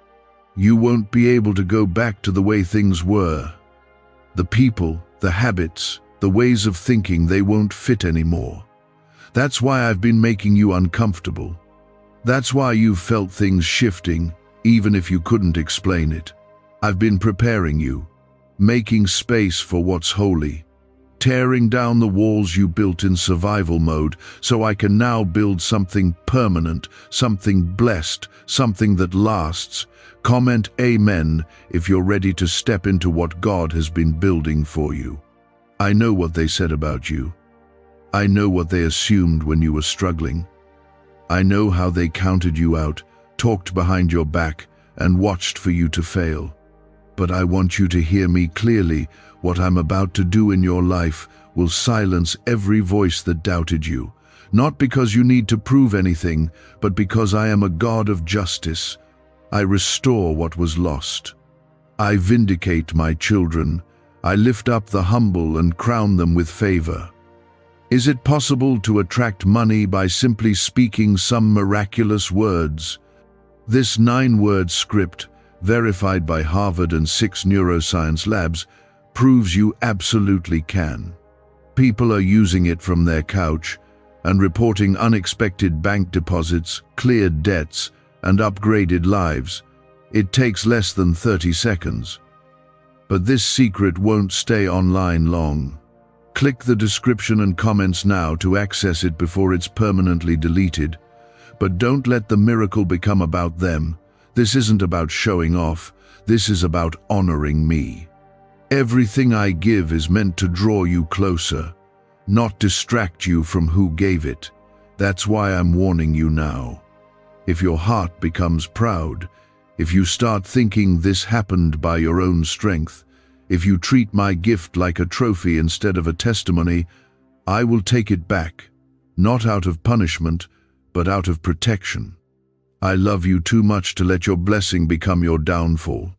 You won't be able to go back to the way things were. The people, the habits, the ways of thinking, they won't fit anymore. That's why I've been making you uncomfortable. That's why you've felt things shifting, even if you couldn't explain it. I've been preparing you, making space for what's holy, tearing down the walls you built in survival mode so I can now build something permanent, something blessed, something that lasts. Comment Amen if you're ready to step into what God has been building for you. I know what they said about you. I know what they assumed when you were struggling. I know how they counted you out, talked behind your back, and watched for you to fail. But I want you to hear me clearly. What I'm about to do in your life will silence every voice that doubted you, not because you need to prove anything, but because I am a God of justice. I restore what was lost. I vindicate my children. I lift up the humble and crown them with favor. Is it possible to attract money by simply speaking some miraculous words? This 9-word script, verified by Harvard and 6 neuroscience labs, proves you absolutely can. People are using it from their couch and reporting unexpected bank deposits, cleared debts, and upgraded lives. It takes less than 30 seconds. But this secret won't stay online long. Click the description and comments now to access it before it's permanently deleted. But don't let the miracle become about them. This isn't about showing off. This is about honoring me. Everything I give is meant to draw you closer, not distract you from who gave it. That's why I'm warning you now. If your heart becomes proud, if you start thinking this happened by your own strength, if you treat my gift like a trophy instead of a testimony, I will take it back, not out of punishment, but out of protection. I love you too much to let your blessing become your downfall.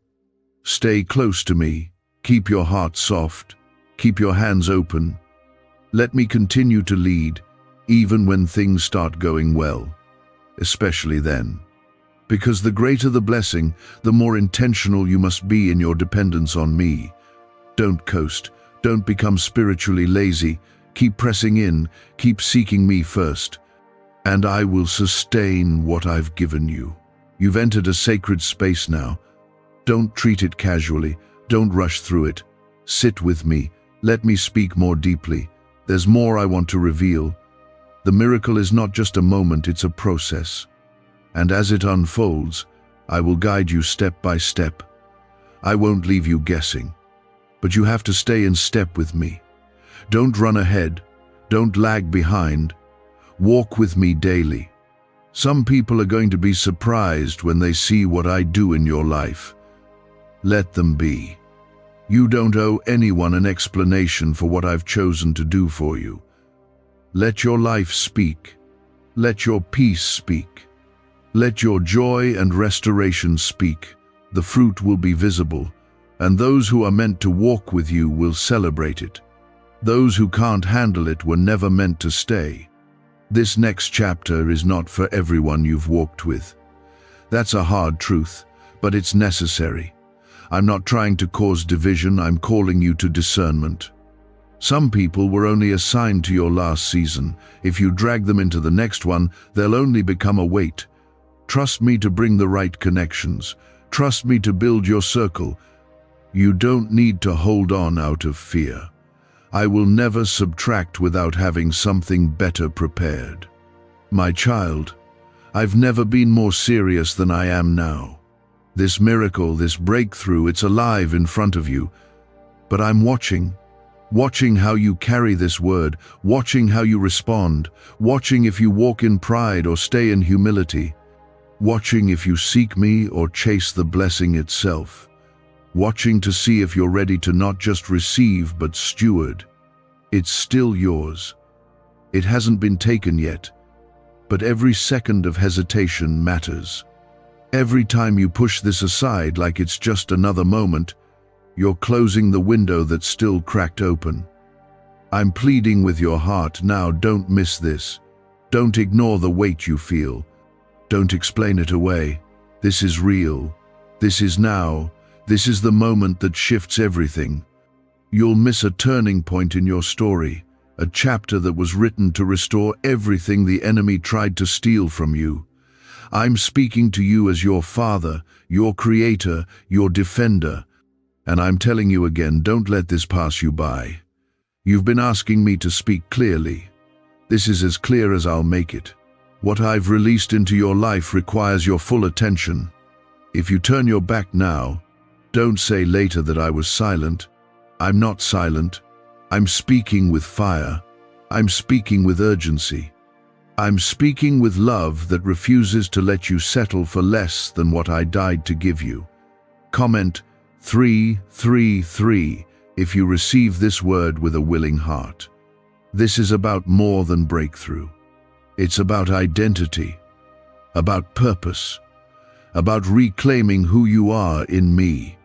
Stay close to me. Keep your heart soft. Keep your hands open. Let me continue to lead, even when things start going well, especially then. Because the greater the blessing, the more intentional you must be in your dependence on me. Don't coast. Don't become spiritually lazy. Keep pressing in. Keep seeking me first. And I will sustain what I've given you. You've entered a sacred space now. Don't treat it casually. Don't rush through it. Sit with me. Let me speak more deeply. There's more I want to reveal. The miracle is not just a moment, it's a process. And as it unfolds, I will guide you step by step. I won't leave you guessing. But you have to stay in step with me. Don't run ahead. Don't lag behind. Walk with me daily. Some people are going to be surprised when they see what I do in your life. Let them be. You don't owe anyone an explanation for what I've chosen to do for you. Let your life speak. Let your peace speak. Let your joy and restoration speak. The fruit will be visible, and those who are meant to walk with you will celebrate it. Those who can't handle it were never meant to stay. This next chapter is not for everyone you've walked with. That's a hard truth, but it's necessary. I'm not trying to cause division, I'm calling you to discernment. Some people were only assigned to your last season. If you drag them into the next one, they'll only become a weight. Trust me to bring the right connections. Trust me to build your circle. You don't need to hold on out of fear. I will never subtract without having something better prepared. My child, I've never been more serious than I am now. This miracle, this breakthrough, it's alive in front of you. But I'm watching how you carry this word, watching how you respond, watching if you walk in pride or stay in humility, watching if you seek me or chase the blessing itself, watching to see if you're ready to not just receive but steward. It's still yours. It hasn't been taken yet, but every second of hesitation matters. Every time you push this aside like it's just another moment, you're closing the window that's still cracked open. I'm pleading with your heart now, don't miss this. Don't ignore the weight you feel. Don't explain it away. This is real. This is now. This is the moment that shifts everything. You'll miss a turning point in your story, a chapter that was written to restore everything the enemy tried to steal from you. I'm speaking to you as your father, your creator, your defender. And I'm telling you again, don't let this pass you by. You've been asking me to speak clearly. This is as clear as I'll make it. What I've released into your life requires your full attention. If you turn your back now, don't say later that I was silent. I'm not silent. I'm speaking with fire. I'm speaking with urgency. I'm speaking with love that refuses to let you settle for less than what I died to give you. Comment 333 if you receive this word with a willing heart. This is about more than breakthrough. It's about identity, about purpose, about reclaiming who you are in me.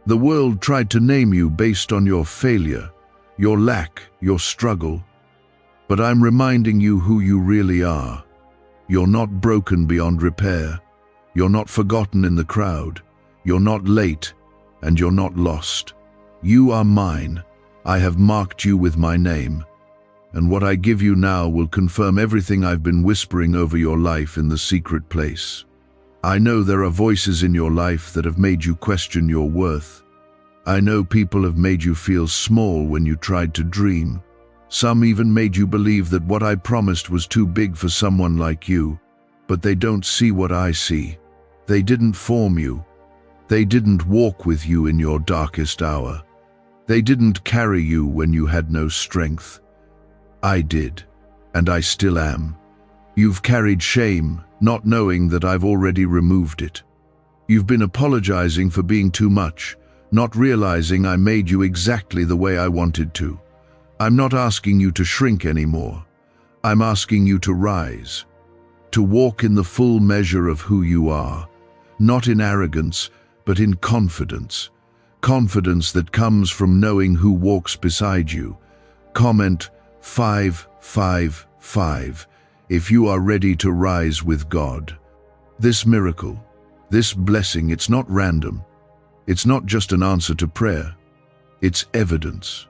The world tried to name you based on your failure, your lack, your struggle. But I'm reminding you who you really are. You're not broken beyond repair. You're not forgotten in the crowd. You're not late, and you're not lost. You are mine. I have marked you with my name. And what I give you now will confirm everything I've been whispering over your life in the secret place. I know there are voices in your life that have made you question your worth. I know people have made you feel small when you tried to dream. Some even made you believe that what I promised was too big for someone like you. But they don't see what I see. They didn't form you. They didn't walk with you in your darkest hour. They didn't carry you when you had no strength. I did, and I still am. You've carried shame, not knowing that I've already removed it. You've been apologizing for being too much, not realizing I made you exactly the way I wanted to. I'm not asking you to shrink anymore. I'm asking you to rise, to walk in the full measure of who you are, not in arrogance, but in confidence. Confidence that comes from knowing who walks beside you. Comment 555 if you are ready to rise with God. This miracle, this blessing, it's not random. It's not just an answer to prayer. It's evidence.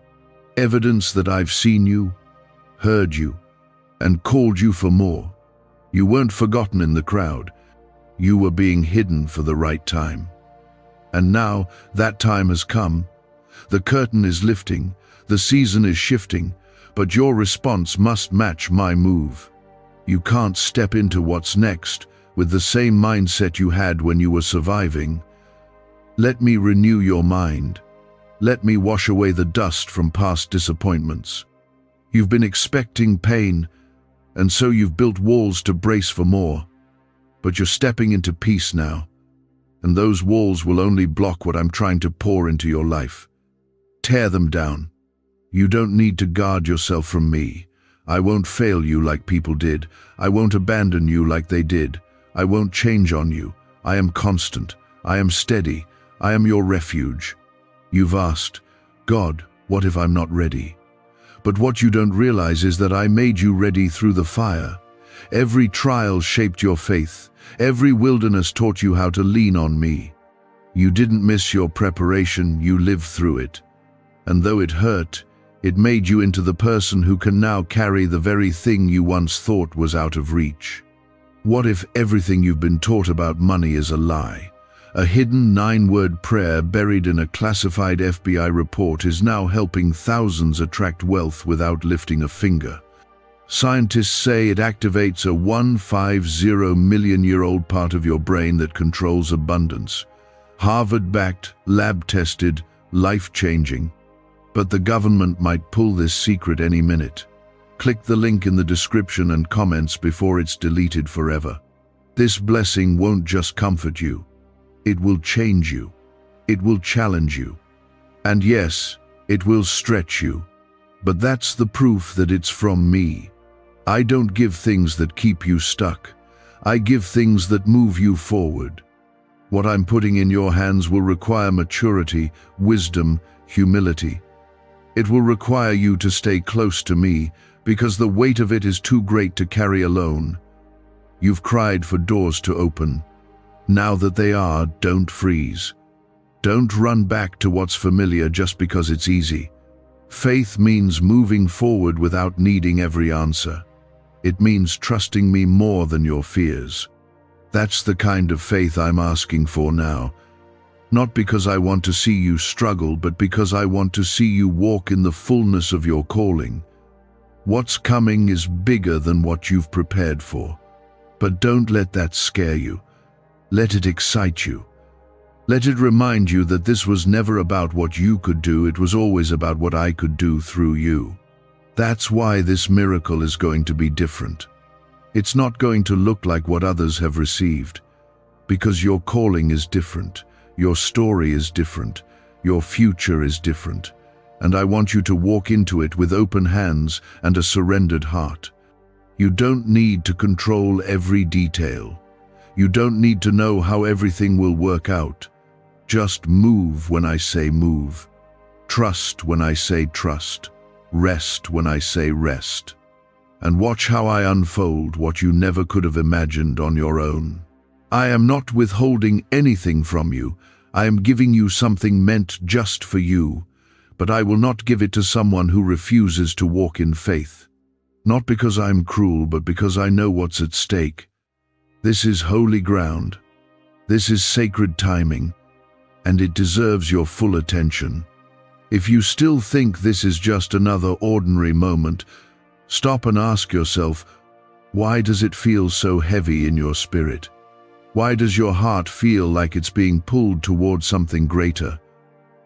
Evidence that I've seen you, heard you, and called you for more. You weren't forgotten in the crowd. You were being hidden for the right time. And now that time has come. The curtain is lifting, the season is shifting, but your response must match my move. You can't step into what's next with the same mindset you had when you were surviving. Let me renew your mind. Let me wash away the dust from past disappointments. You've been expecting pain, and so you've built walls to brace for more. But you're stepping into peace now, and those walls will only block what I'm trying to pour into your life. Tear them down. You don't need to guard yourself from me. I won't fail you like people did. I won't abandon you like they did. I won't change on you. I am constant. I am steady. I am your refuge. You've asked, God, what if I'm not ready? But what you don't realize is that I made you ready through the fire. Every trial shaped your faith. Every wilderness taught you how to lean on me. You didn't miss your preparation, you lived through it. And though it hurt, it made you into the person who can now carry the very thing you once thought was out of reach. What if everything you've been taught about money is a lie? A hidden 9-word prayer buried in a classified FBI report is now helping thousands attract wealth without lifting a finger. Scientists say it activates a 150-million-year-old part of your brain that controls abundance. Harvard-backed, lab-tested, life-changing. But the government might pull this secret any minute. Click the link in the description and comments before it's deleted forever. This blessing won't just comfort you. It will change you. It will challenge you. And yes, it will stretch you. But that's the proof that it's from me. I don't give things that keep you stuck. I give things that move you forward. What I'm putting in your hands will require maturity, wisdom, humility. It will require you to stay close to me because the weight of it is too great to carry alone. You've cried for doors to open. Now that they are, don't freeze. Don't run back to what's familiar just because it's easy. Faith means moving forward without needing every answer. It means trusting me more than your fears. That's the kind of faith I'm asking for now. Not because I want to see you struggle, but because I want to see you walk in the fullness of your calling. What's coming is bigger than what you've prepared for. But don't let that scare you. Let it excite you. Let it remind you that this was never about what you could do, it was always about what I could do through you. That's why this miracle is going to be different. It's not going to look like what others have received, because your calling is different, your story is different, your future is different, and I want you to walk into it with open hands and a surrendered heart. You don't need to control every detail. You don't need to know how everything will work out. Just move when I say move. Trust when I say trust. Rest when I say rest. And watch how I unfold what you never could have imagined on your own. I am not withholding anything from you. I am giving you something meant just for you, but I will not give it to someone who refuses to walk in faith. Not because I'm cruel, but because I know what's at stake. This is holy ground. This is sacred timing, and it deserves your full attention. If you still think this is just another ordinary moment, stop and ask yourself, why does it feel so heavy in your spirit? Why does your heart feel like it's being pulled towards something greater?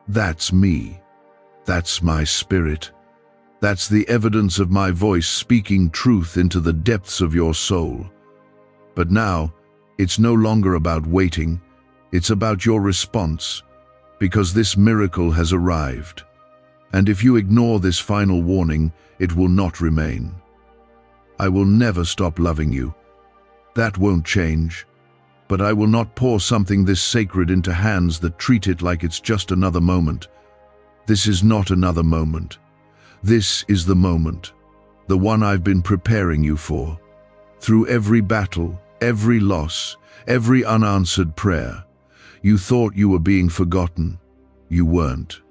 That's me. That's my spirit. That's the evidence of my voice speaking truth into the depths of your soul. But now, it's no longer about waiting, it's about your response, because this miracle has arrived. And if you ignore this final warning, it will not remain. I will never stop loving you. That won't change. But I will not pour something this sacred into hands that treat it like it's just another moment. This is not another moment. This is the moment, the one I've been preparing you for. Through every battle, every loss, every unanswered prayer, you thought you were being forgotten. You weren't.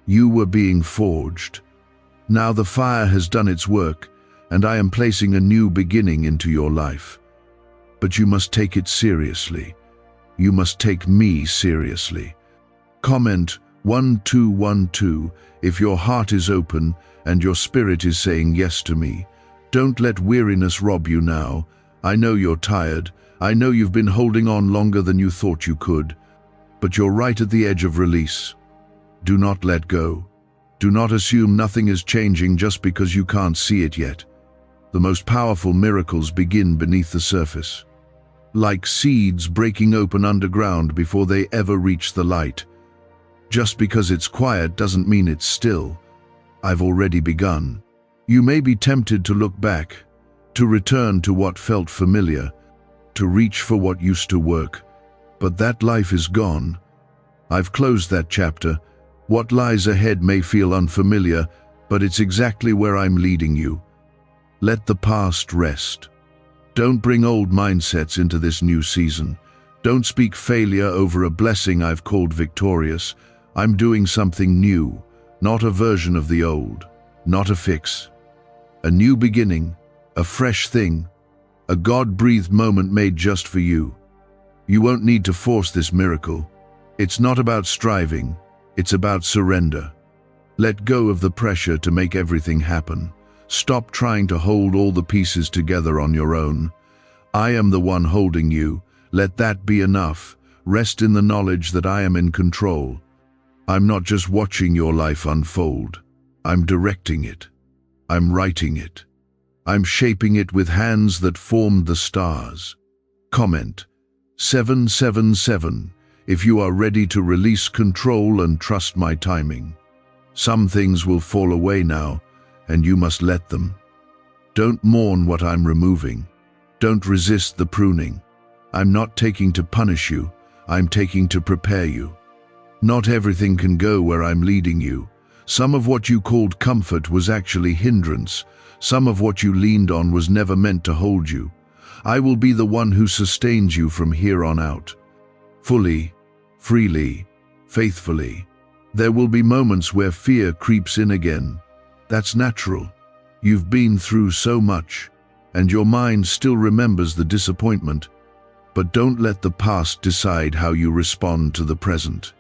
You were being forged. Now the fire has done its work, and I am placing a new beginning into your life. But you must take it seriously. You must take me seriously. Comment 1212 if your heart is open and your spirit is saying yes to me. Don't let weariness rob you now. I know you're tired. I know you've been holding on longer than you thought you could. But you're right at the edge of release. Do not let go. Do not assume nothing is changing just because you can't see it yet. The most powerful miracles begin beneath the surface. Like seeds breaking open underground before they ever reach the light. Just because it's quiet doesn't mean it's still. I've already begun. You may be tempted to look back, to return to what felt familiar, to reach for what used to work. But that life is gone. I've closed that chapter. What lies ahead may feel unfamiliar, but it's exactly where I'm leading you. Let the past rest. Don't bring old mindsets into this new season. Don't speak failure over a blessing I've called victorious. I'm doing something new, not a version of the old, not a fix. A new beginning, a fresh thing, a God-breathed moment made just for you. You won't need to force this miracle. It's not about striving, it's about surrender. Let go of the pressure to make everything happen. Stop trying to hold all the pieces together on your own. I am the one holding you. Let that be enough. Rest in the knowledge that I am in control. I'm not just watching your life unfold. I'm directing it. I'm writing it. I'm shaping it with hands that formed the stars. Comment 777 if you are ready to release control and trust my timing. Some things will fall away now, and you must let them. Don't mourn what I'm removing. Don't resist the pruning. I'm not taking to punish you. I'm taking to prepare you. Not everything can go where I'm leading you. Some of what you called comfort was actually hindrance. Some of what you leaned on was never meant to hold you. I will be the one who sustains you from here on out. Fully, freely, faithfully. There will be moments where fear creeps in again. That's natural. You've been through so much, and your mind still remembers the disappointment. But don't let the past decide how you respond to the present.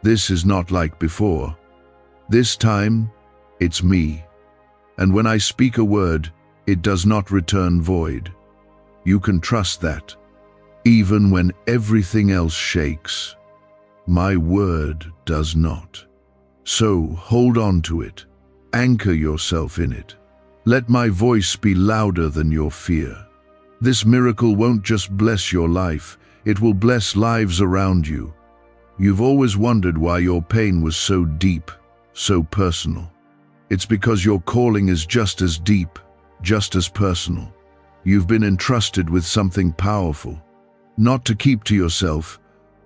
This is not like before. This time, it's me. And when I speak a word, it does not return void. You can trust that. Even when everything else shakes, my word does not. So hold on to it. Anchor yourself in it. Let my voice be louder than your fear. This miracle won't just bless your life, it will bless lives around you. You've always wondered why your pain was so deep, so personal. It's because your calling is just as deep, just as personal. You've been entrusted with something powerful, not to keep to yourself,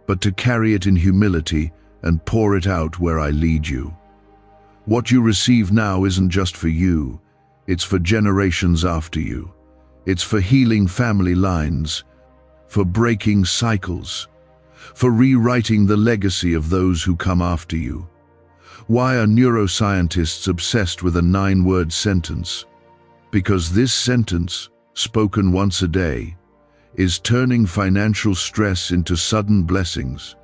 but to carry it in humility and pour it out where I lead you. What you receive now isn't just for you, it's for generations after you. It's for healing family lines, for breaking cycles, for rewriting the legacy of those who come after you. Why are neuroscientists obsessed with a 9-word sentence? Because this sentence, spoken once a day, is turning financial stress into sudden blessings.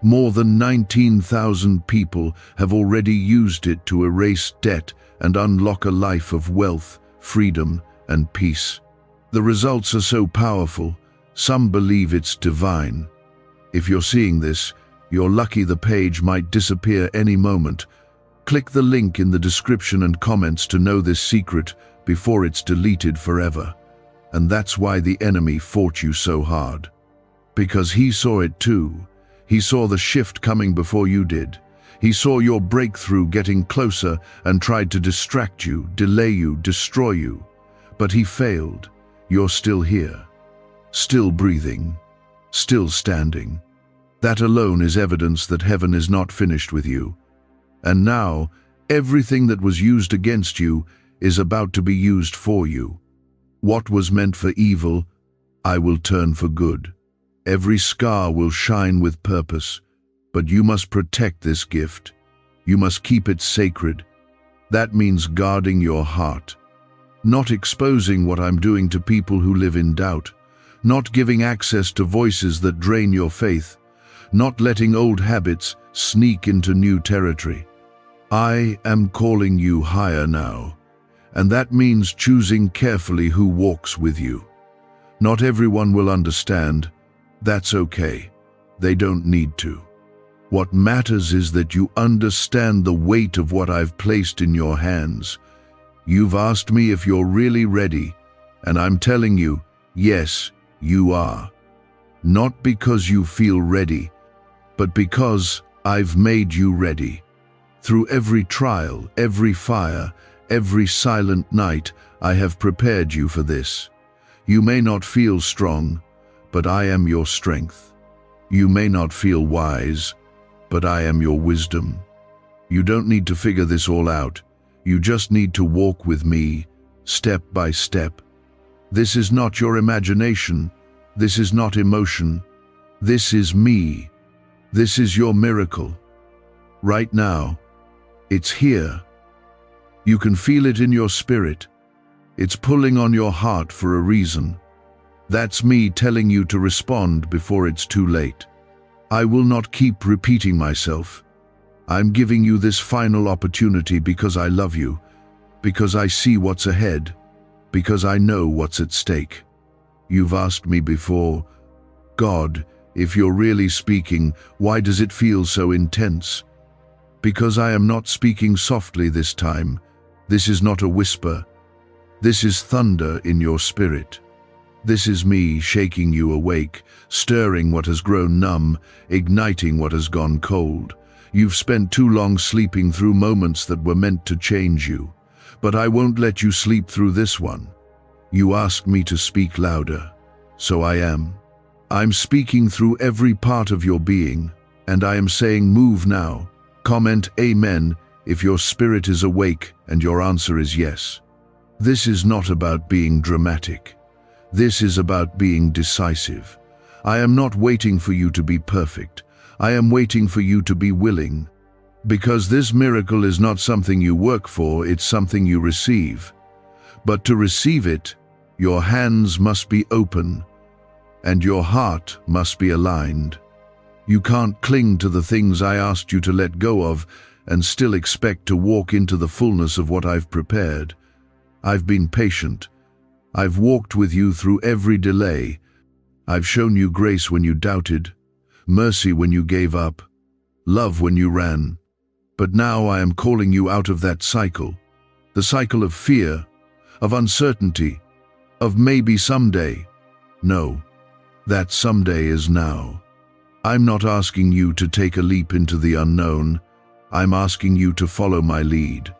More than 19,000 people have already used it to erase debt and unlock a life of wealth, freedom, and peace. The results are so powerful, some believe it's divine. If you're seeing this, you're lucky. The page might disappear any moment. Click the link in the description and comments to know this secret before it's deleted forever. And that's why the enemy fought you so hard. Because he saw it too. He saw the shift coming before you did. He saw your breakthrough getting closer and tried to distract you, delay you, destroy you. But he failed. You're still here. Still breathing. Still standing. That alone is evidence that heaven is not finished with you. And now, everything that was used against you is about to be used for you. What was meant for evil, I will turn for good. Every scar will shine with purpose, but you must protect this gift. You must keep it sacred. That means guarding your heart. Not exposing what I'm doing to people who live in doubt. Not giving access to voices that drain your faith. Not letting old habits sneak into new territory. I am calling you higher now, and that means choosing carefully who walks with you. Not everyone will understand. That's okay. They don't need to. What matters is that you understand the weight of what I've placed in your hands. You've asked me if you're really ready, and I'm telling you, yes, you are. Not because you feel ready, but because I've made you ready. Through every trial, every fire, every silent night, I have prepared you for this. You may not feel strong, but I am your strength. You may not feel wise, but I am your wisdom. You don't need to figure this all out. You just need to walk with me, step by step. This is not your imagination. This is not emotion. This is me. This is your miracle. Right now, it's here. You can feel it in your spirit. It's pulling on your heart for a reason. That's me telling you to respond before it's too late. I will not keep repeating myself. I'm giving you this final opportunity because I love you, because I see what's ahead, because I know what's at stake. You've asked me before, God, if you're really speaking, why does it feel so intense? Because I am not speaking softly this time. This is not a whisper. This is thunder in your spirit. This is me shaking you awake, stirring what has grown numb, igniting what has gone cold. You've spent too long sleeping through moments that were meant to change you. But I won't let you sleep through this one. You asked me to speak louder, so I am. I'm speaking through every part of your being, and I am saying move now. Comment Amen if your spirit is awake and your answer is yes. This is not about being dramatic. This is about being decisive. I am not waiting for you to be perfect. I am waiting for you to be willing. Because this miracle is not something you work for, it's something you receive. But to receive it, your hands must be open, and your heart must be aligned. You can't cling to the things I asked you to let go of and still expect to walk into the fullness of what I've prepared. I've been patient. I've walked with you through every delay. I've shown you grace when you doubted, mercy when you gave up, love when you ran. But now I am calling you out of that cycle, the cycle of fear, of uncertainty, of maybe someday. No, that someday is now. I'm not asking you to take a leap into the unknown. I'm asking you to follow my lead.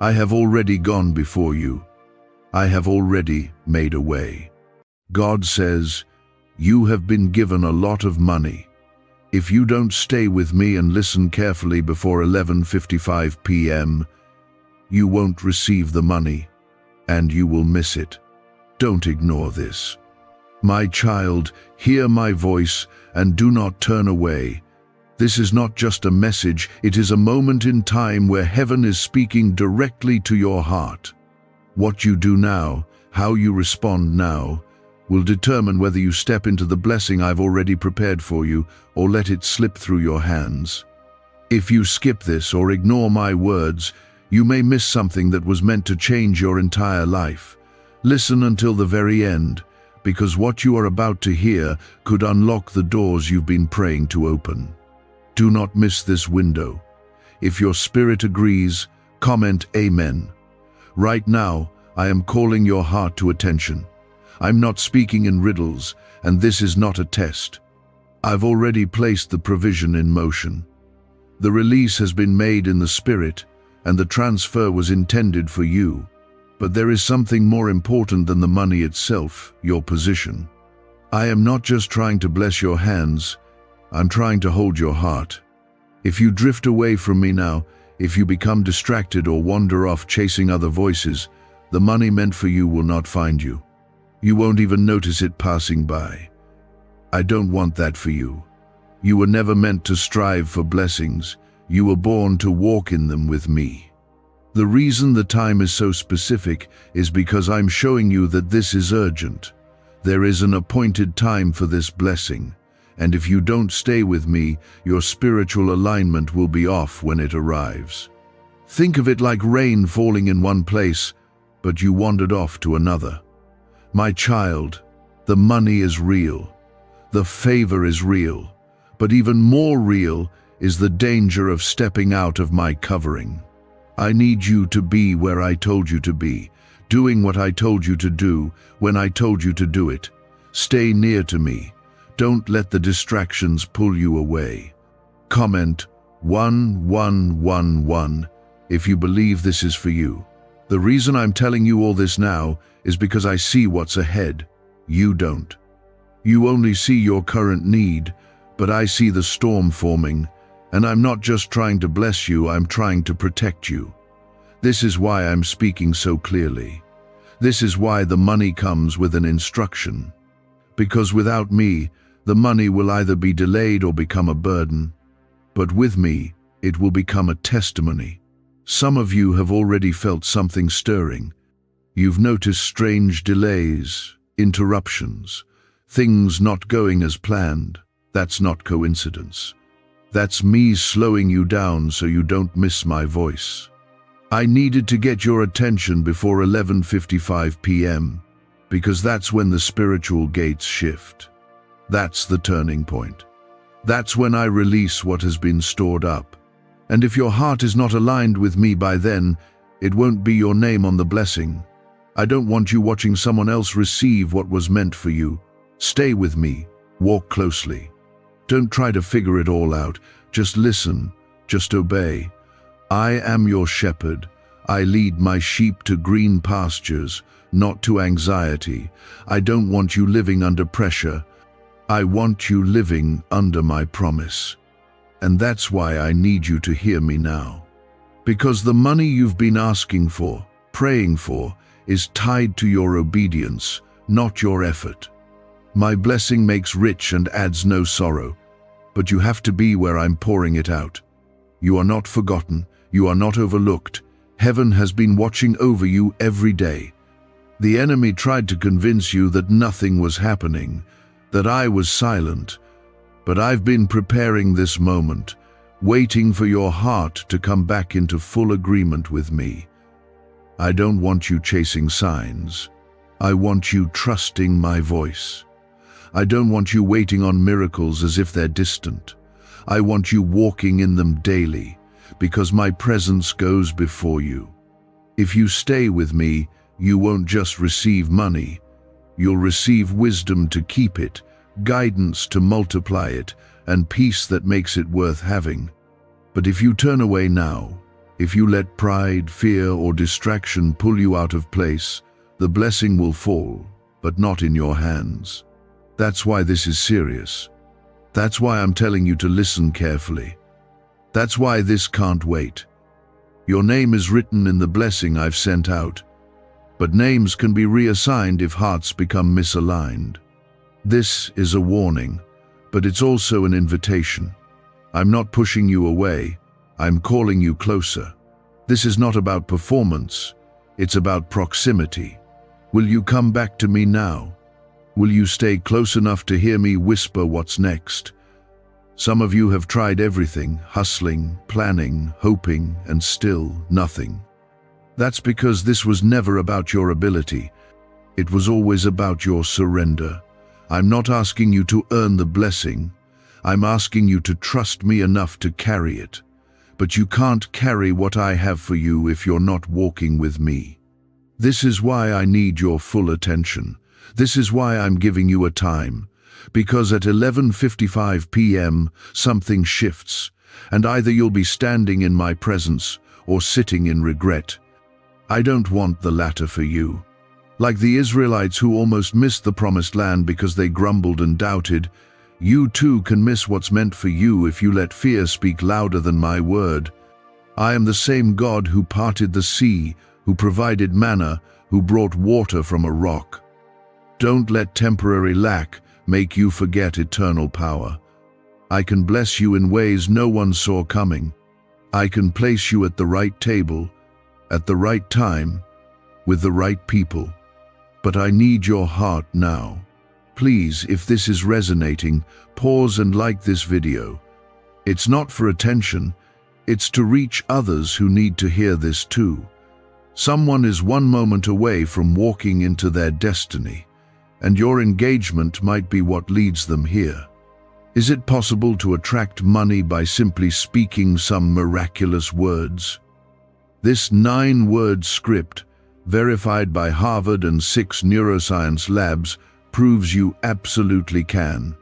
I have already gone before you. I have already made a way. God says, you have been given a lot of money. If you don't stay with me and listen carefully before 11:55 p.m., you won't receive the money, and you will miss it. Don't ignore this. My child, hear my voice and do not turn away. This is not just a message, it is a moment in time where heaven is speaking directly to your heart. What you do now, how you respond now, will determine whether you step into the blessing I've already prepared for you or let it slip through your hands. If you skip this or ignore my words, you may miss something that was meant to change your entire life. Listen until the very end, because what you are about to hear could unlock the doors you've been praying to open. Do not miss this window. If your spirit agrees, comment Amen. Right now, I am calling your heart to attention. I'm not speaking in riddles, and this is not a test. I've already placed the provision in motion. The release has been made in the spirit, and the transfer was intended for you. But there is something more important than the money itself, your position. I am not just trying to bless your hands, I'm trying to hold your heart. If you drift away from me now, if you become distracted or wander off chasing other voices, the money meant for you will not find you. You won't even notice it passing by. I don't want that for you. You were never meant to strive for blessings. You were born to walk in them with me. The reason the time is so specific is because I'm showing you that this is urgent. There is an appointed time for this blessing, and if you don't stay with me, your spiritual alignment will be off when it arrives. Think of it like rain falling in one place, but you wandered off to another. My child, the money is real. The favor is real. But even more real is the danger of stepping out of my covering. I need you to be where I told you to be, doing what I told you to do when I told you to do it. Stay near to me. Don't let the distractions pull you away. Comment 1111 if you believe this is for you. The reason I'm telling you all this now is because I see what's ahead. You don't. You only see your current need, but I see the storm forming, and I'm not just trying to bless you, I'm trying to protect you. This is why I'm speaking so clearly. This is why the money comes with an instruction. Because without me, the money will either be delayed or become a burden. But with me, it will become a testimony. Some of you have already felt something stirring. You've noticed strange delays, interruptions, things not going as planned. That's not coincidence. That's me slowing you down so you don't miss my voice. I needed to get your attention before 11:55 p.m. because that's when the spiritual gates shift. That's the turning point. That's when I release what has been stored up. And if your heart is not aligned with me by then, it won't be your name on the blessing. I don't want you watching someone else receive what was meant for you. Stay with me. Walk closely. Don't try to figure it all out. Just listen. Just obey. I am your shepherd. I lead my sheep to green pastures, not to anxiety. I don't want you living under pressure. I want you living under my promise. And that's why I need you to hear me now. Because the money you've been asking for, praying for, is tied to your obedience, not your effort. My blessing makes rich and adds no sorrow, but you have to be where I'm pouring it out. You are not forgotten, you are not overlooked. Heaven has been watching over you every day. The enemy tried to convince you that nothing was happening, that I was silent, but I've been preparing this moment, waiting for your heart to come back into full agreement with me. I don't want you chasing signs. I want you trusting my voice. I don't want you waiting on miracles as if they're distant. I want you walking in them daily, because my presence goes before you. If you stay with me, you won't just receive money. You'll receive wisdom to keep it, guidance to multiply it, and peace that makes it worth having. But if you turn away now, if you let pride, fear, or distraction pull you out of place, the blessing will fall, but not in your hands. That's why this is serious. That's why I'm telling you to listen carefully. That's why this can't wait. Your name is written in the blessing I've sent out, but names can be reassigned if hearts become misaligned. This is a warning, but it's also an invitation. I'm not pushing you away, I'm calling you closer. This is not about performance, it's about proximity. Will you come back to me now? Will you stay close enough to hear me whisper what's next? Some of you have tried everything, hustling, planning, hoping, and still nothing. That's because this was never about your ability. It was always about your surrender. I'm not asking you to earn the blessing. I'm asking you to trust me enough to carry it. But you can't carry what I have for you if you're not walking with me. This is why I need your full attention. This is why I'm giving you a time. Because at 11:55 p.m. something shifts, and either you'll be standing in my presence or sitting in regret. I don't want the latter for you. Like the Israelites who almost missed the promised land because they grumbled and doubted, you too can miss what's meant for you if you let fear speak louder than my word. I am the same God who parted the sea, who provided manna, who brought water from a rock. Don't let temporary lack make you forget eternal power. I can bless you in ways no one saw coming. I can place you at the right table, at the right time, with the right people. But I need your heart now. Please, if this is resonating, pause and like this video. It's not for attention, it's to reach others who need to hear this too. Someone is one moment away from walking into their destiny, and your engagement might be what leads them here. Is it possible to attract money by simply speaking some miraculous words? This 9-word script, verified by Harvard and 6 neuroscience labs, proves you absolutely can.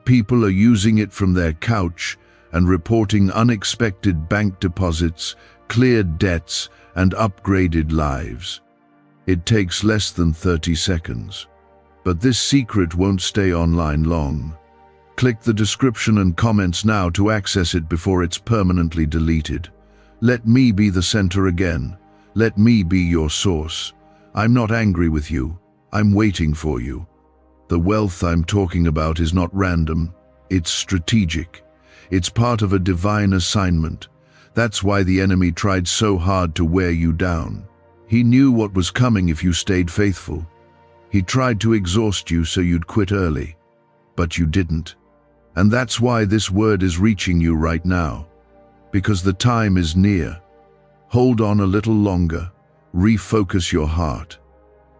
People are using it from their couch and reporting unexpected bank deposits, cleared debts, and upgraded lives. It takes less than 30 seconds. But this secret won't stay online long. Click the description and comments now to access it before it's permanently deleted. Let me be the center again. Let me be your source. I'm not angry with you. I'm waiting for you. The wealth I'm talking about is not random. It's strategic. It's part of a divine assignment. That's why the enemy tried so hard to wear you down. He knew what was coming if you stayed faithful. He tried to exhaust you so you'd quit early. But you didn't. And that's why this word is reaching you right now. Because the time is near. Hold on a little longer. Refocus your heart.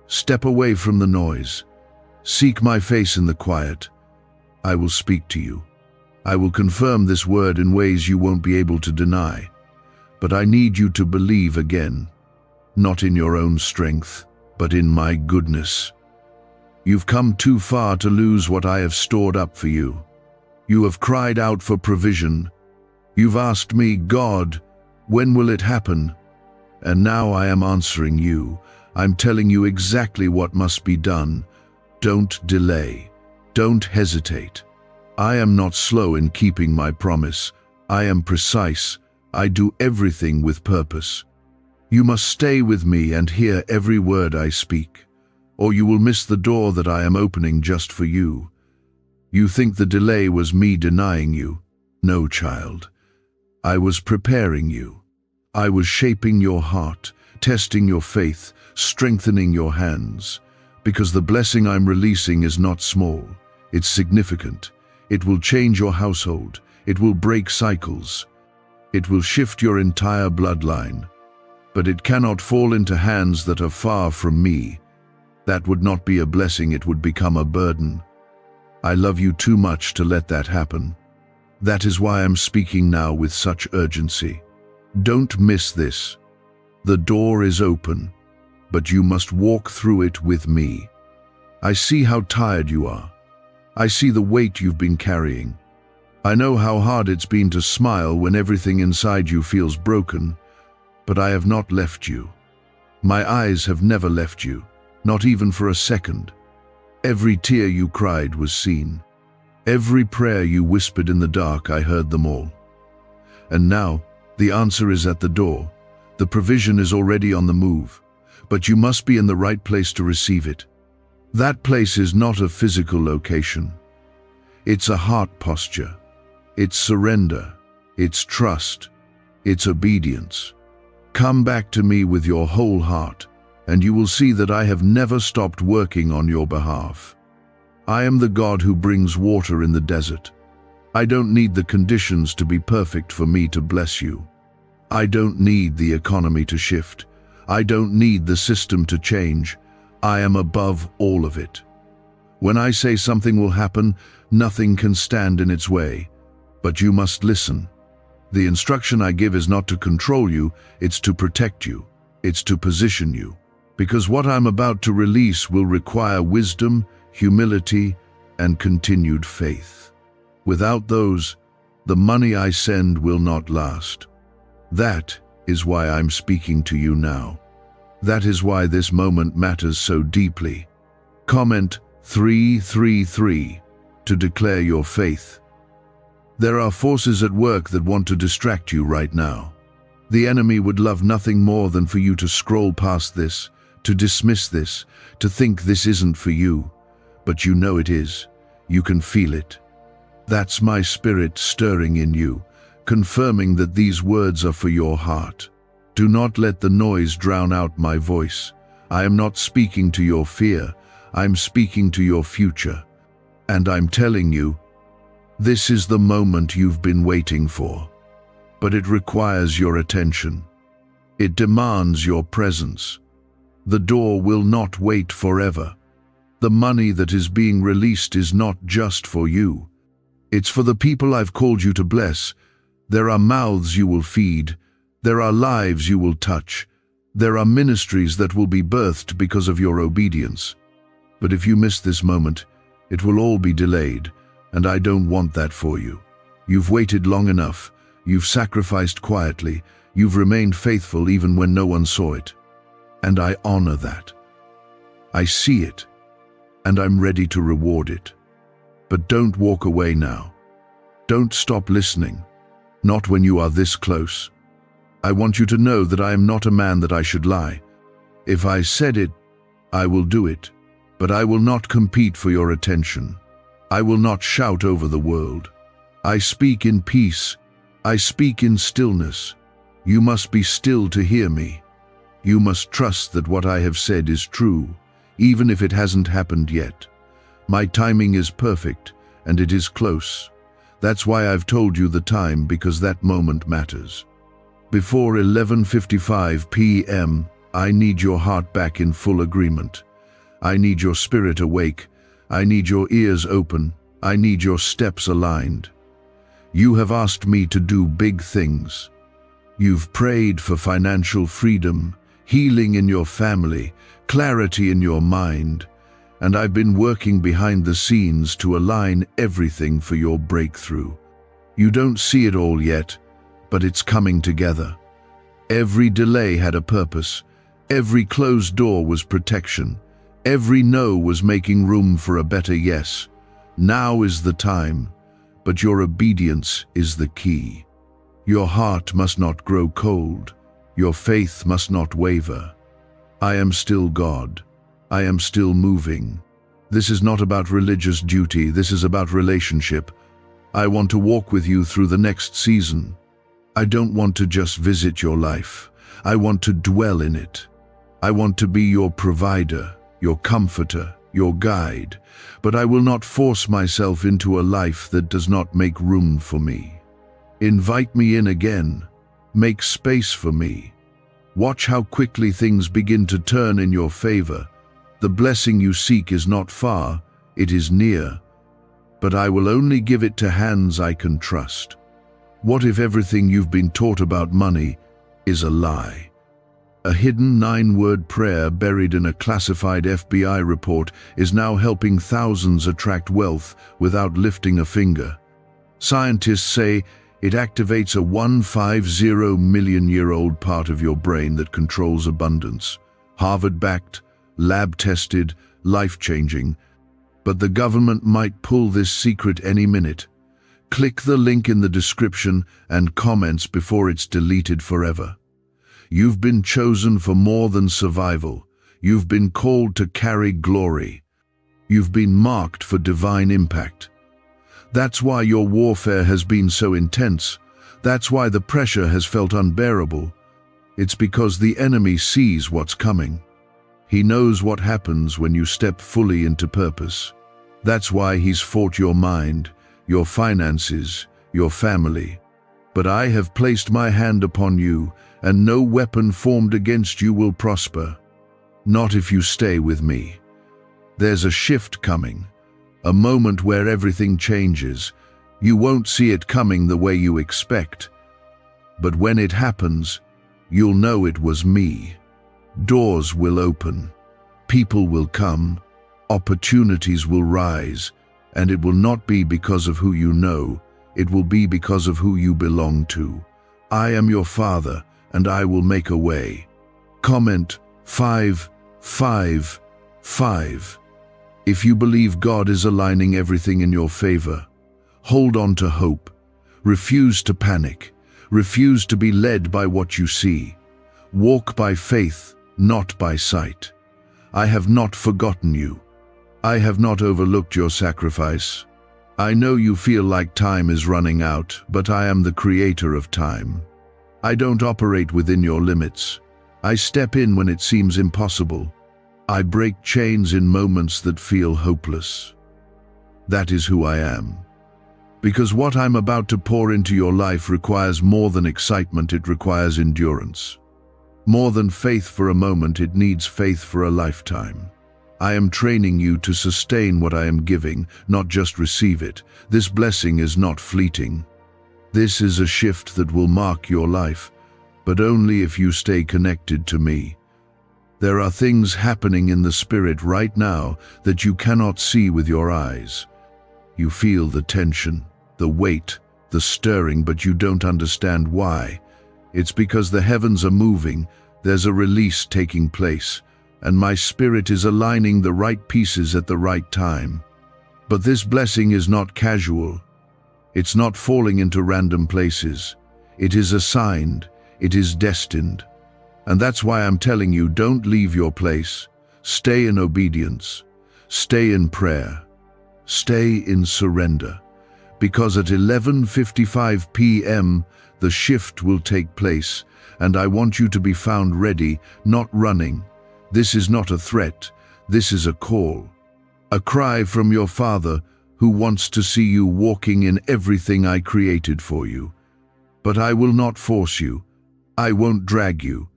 Step away from the noise. Seek my face in the quiet. I will speak to you. I will confirm this word in ways you won't be able to deny. But I need you to believe again. Not in your own strength, but in my goodness. You've come too far to lose what I have stored up for you. You have cried out for provision. You've asked me, God, when will it happen? And now I am answering you. I'm telling you exactly what must be done. Don't delay. Don't hesitate. I am not slow in keeping my promise. I am precise. I do everything with purpose. You must stay with me and hear every word I speak, or you will miss the door that I am opening just for you. You think the delay was me denying you? No, child. I was preparing you. I was shaping your heart, testing your faith, strengthening your hands. Because the blessing I'm releasing is not small. It's significant. It will change your household. It will break cycles. It will shift your entire bloodline. But it cannot fall into hands that are far from me. That would not be a blessing, it would become a burden. I love you too much to let that happen. That is why I'm speaking now with such urgency. Don't miss this. The door is open, but you must walk through it with me. I see how tired you are. I see the weight you've been carrying. I know how hard it's been to smile when everything inside you feels broken, but I have not left you. My eyes have never left you, not even for a second. Every tear you cried was seen. Every prayer you whispered in the dark, I heard them all. And now, the answer is at the door. The provision is already on the move, but you must be in the right place to receive it. That place is not a physical location. It's a heart posture. It's surrender. It's trust. It's obedience. Come back to me with your whole heart, and you will see that I have never stopped working on your behalf. I am the God who brings water in the desert. I don't need the conditions to be perfect for me to bless you. I don't need the economy to shift. I don't need the system to change. I am above all of it. When I say something will happen, nothing can stand in its way. But you must listen. The instruction I give is not to control you, it's to protect you. It's to position you. Because what I'm about to release will require wisdom, humility, and continued faith. Without those, the money I send will not last. That is why I'm speaking to you now. That is why this moment matters so deeply. Comment 333 to declare your faith. There are forces at work that want to distract you right now. The enemy would love nothing more than for you to scroll past this, to dismiss this, to think this isn't for you. But you know it is. You can feel it. That's my spirit stirring in you, confirming that these words are for your heart. Do not let the noise drown out my voice. I am not speaking to your fear. I'm speaking to your future. And I'm telling you, this is the moment you've been waiting for. But it requires your attention. It demands your presence. The door will not wait forever. The money that is being released is not just for you. It's for the people I've called you to bless. There are mouths you will feed. There are lives you will touch. There are ministries that will be birthed because of your obedience. But if you miss this moment, it will all be delayed, and I don't want that for you. You've waited long enough. You've sacrificed quietly. You've remained faithful even when no one saw it. And I honor that. I see it, and I'm ready to reward it. But don't walk away now. Don't stop listening. Not when you are this close. I want you to know that I am not a man that I should lie. If I said it, I will do it. But I will not compete for your attention. I will not shout over the world. I speak in peace. I speak in stillness. You must be still to hear me. You must trust that what I have said is true, even if it hasn't happened yet. My timing is perfect, and it is close. That's why I've told you the time, because that moment matters. Before 11:55 p.m., I need your heart back in full agreement. I need your spirit awake. I need your ears open. I need your steps aligned. You have asked me to do big things. You've prayed for financial freedom, healing in your family, clarity in your mind, and I've been working behind the scenes to align everything for your breakthrough. You don't see it all yet, but it's coming together. Every delay had a purpose. Every closed door was protection. Every no was making room for a better yes. Now is the time, but your obedience is the key. Your heart must not grow cold. Your faith must not waver. I am still God. I am still moving. This is not about religious duty. This is about relationship. I want to walk with you through the next season. I don't want to just visit your life. I want to dwell in it. I want to be your provider, your comforter, your guide, but I will not force myself into a life that does not make room for me. Invite me in again. Make space for me. Watch how quickly things begin to turn in your favor. The blessing you seek is not far, it is near. But I will only give it to hands I can trust. What if everything you've been taught about money is a lie? A hidden 9-word prayer buried in a classified FBI report is now helping thousands attract wealth without lifting a finger. Scientists say it activates a 150 million-year-old part of your brain that controls abundance. Harvard-backed, lab-tested, life-changing. But the government might pull this secret any minute. Click the link in the description and comments before it's deleted forever. You've been chosen for more than survival. You've been called to carry glory. You've been marked for divine impact. That's why your warfare has been so intense. That's why the pressure has felt unbearable. It's because the enemy sees what's coming. He knows what happens when you step fully into purpose. That's why he's fought your mind, your finances, your family. But I have placed my hand upon you, and no weapon formed against you will prosper. Not if you stay with me. There's a shift coming, a moment where everything changes. You won't see it coming the way you expect. But when it happens, you'll know it was me. Doors will open, people will come, opportunities will rise, and it will not be because of who you know, it will be because of who you belong to. I am your Father, and I will make a way. Comment 555. If you believe God is aligning everything in your favor, hold on to hope. Refuse to panic. Refuse to be led by what you see. Walk by faith, not by sight. I have not forgotten you. I have not overlooked your sacrifice. I know you feel like time is running out, but I am the creator of time. I don't operate within your limits. I step in when it seems impossible. I break chains in moments that feel hopeless. That is who I am. Because what I'm about to pour into your life requires more than excitement, it requires endurance. More than faith for a moment, it needs faith for a lifetime. I am training you to sustain what I am giving, not just receive it. This blessing is not fleeting. This is a shift that will mark your life, but only if you stay connected to me. There are things happening in the spirit right now that you cannot see with your eyes. You feel the tension, the weight, the stirring, but you don't understand why. It's because the heavens are moving, there's a release taking place, and my spirit is aligning the right pieces at the right time. But this blessing is not casual. It's not falling into random places. It is assigned, it is destined. And that's why I'm telling you, don't leave your place. Stay in obedience. Stay in prayer. Stay in surrender. Because at 11:55 p.m., the shift will take place, and I want you to be found ready, not running. This is not a threat. This is a call. A cry from your Father who wants to see you walking in everything I created for you. But I will not force you. I won't drag you.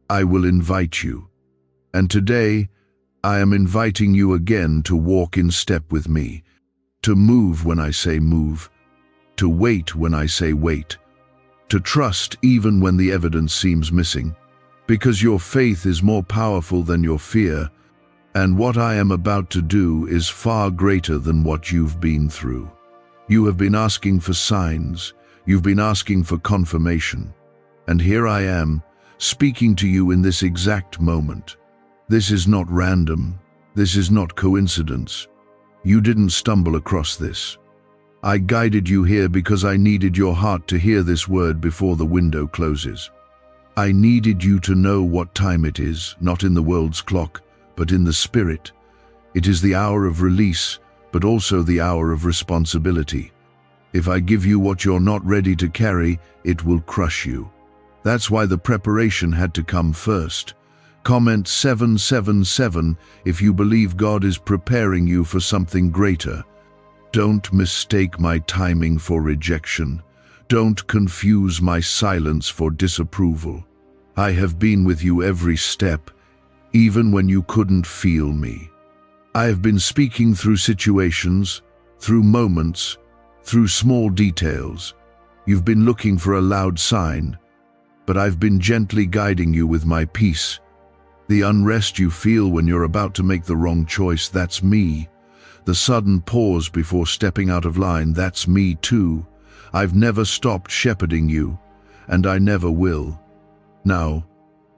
I will invite you. And today, I am inviting you again to walk in step with me, to move when I say move, to wait when I say wait, to trust even when the evidence seems missing, because your faith is more powerful than your fear, and what I am about to do is far greater than what you've been through. You have been asking for signs, you've been asking for confirmation, and here I am, speaking to you in this exact moment. This is not random. This is not coincidence. You didn't stumble across this. I guided you here because I needed your heart to hear this word before the window closes. I needed you to know what time it is, not in the world's clock, but in the spirit. It is the hour of release, but also the hour of responsibility. If I give you what you're not ready to carry, it will crush you. That's why the preparation had to come first. Comment 777 if you believe God is preparing you for something greater. Don't mistake my timing for rejection. Don't confuse my silence for disapproval. I have been with you every step, even when you couldn't feel me. I have been speaking through situations, through moments, through small details. You've been looking for a loud sign, but I've been gently guiding you with my peace. The unrest you feel when you're about to make the wrong choice, that's me. The sudden pause before stepping out of line, that's me too. I've never stopped shepherding you, and I never will. Now,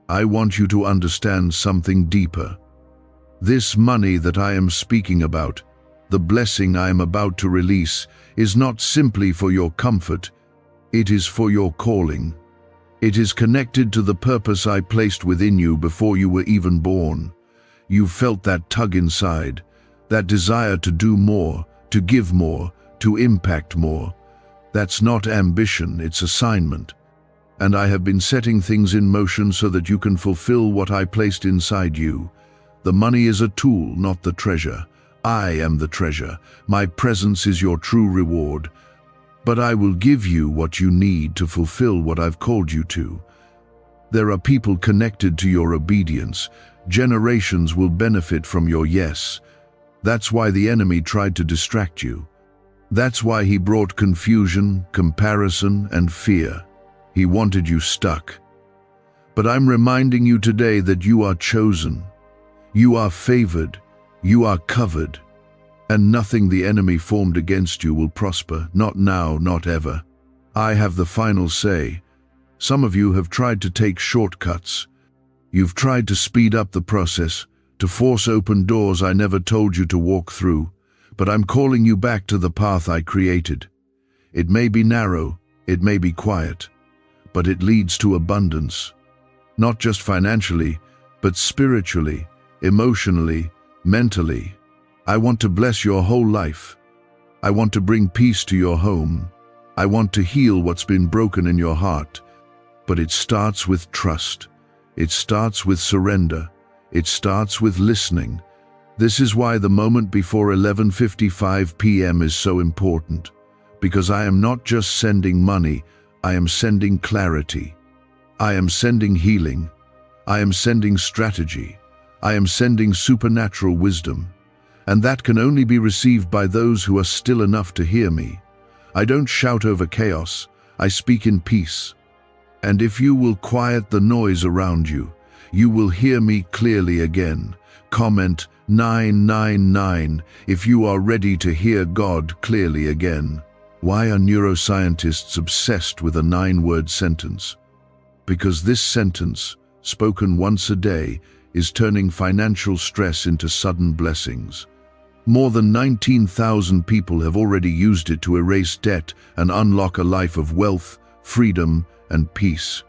I want you to understand something deeper. This money that I am speaking about, the blessing I am about to release, is not simply for your comfort, it is for your calling. It is connected to the purpose I placed within you before you were even born. You felt that tug inside, that desire to do more, to give more, to impact more. That's not ambition, it's assignment. And I have been setting things in motion so that you can fulfill what I placed inside you. The money is a tool, not the treasure. I am the treasure. My presence is your true reward. But I will give you what you need to fulfill what I've called you to. There are people connected to your obedience. Generations will benefit from your yes. That's why the enemy tried to distract you. That's why he brought confusion, comparison, and fear. He wanted you stuck. But I'm reminding you today that you are chosen. You are favored. You are covered. And nothing the enemy formed against you will prosper, not now, not ever. I have the final say. Some of you have tried to take shortcuts. You've tried to speed up the process, to force open doors I never told you to walk through, but I'm calling you back to the path I created. It may be narrow, it may be quiet, but it leads to abundance. Not just financially, but spiritually, emotionally, mentally. I want to bless your whole life. I want to bring peace to your home. I want to heal what's been broken in your heart. But it starts with trust. It starts with surrender. It starts with listening. This is why the moment before 11:55 p.m. is so important. Because I am not just sending money, I am sending clarity. I am sending healing. I am sending strategy. I am sending supernatural wisdom. And that can only be received by those who are still enough to hear me. I don't shout over chaos. I speak in peace. And if you will quiet the noise around you, you will hear me clearly again. Comment 999 if you are ready to hear God clearly again. Why are neuroscientists obsessed with a 9-word sentence? Because this sentence, spoken once a day, is turning financial stress into sudden blessings. More than 19,000 people have already used it to erase debt and unlock a life of wealth, freedom, and peace.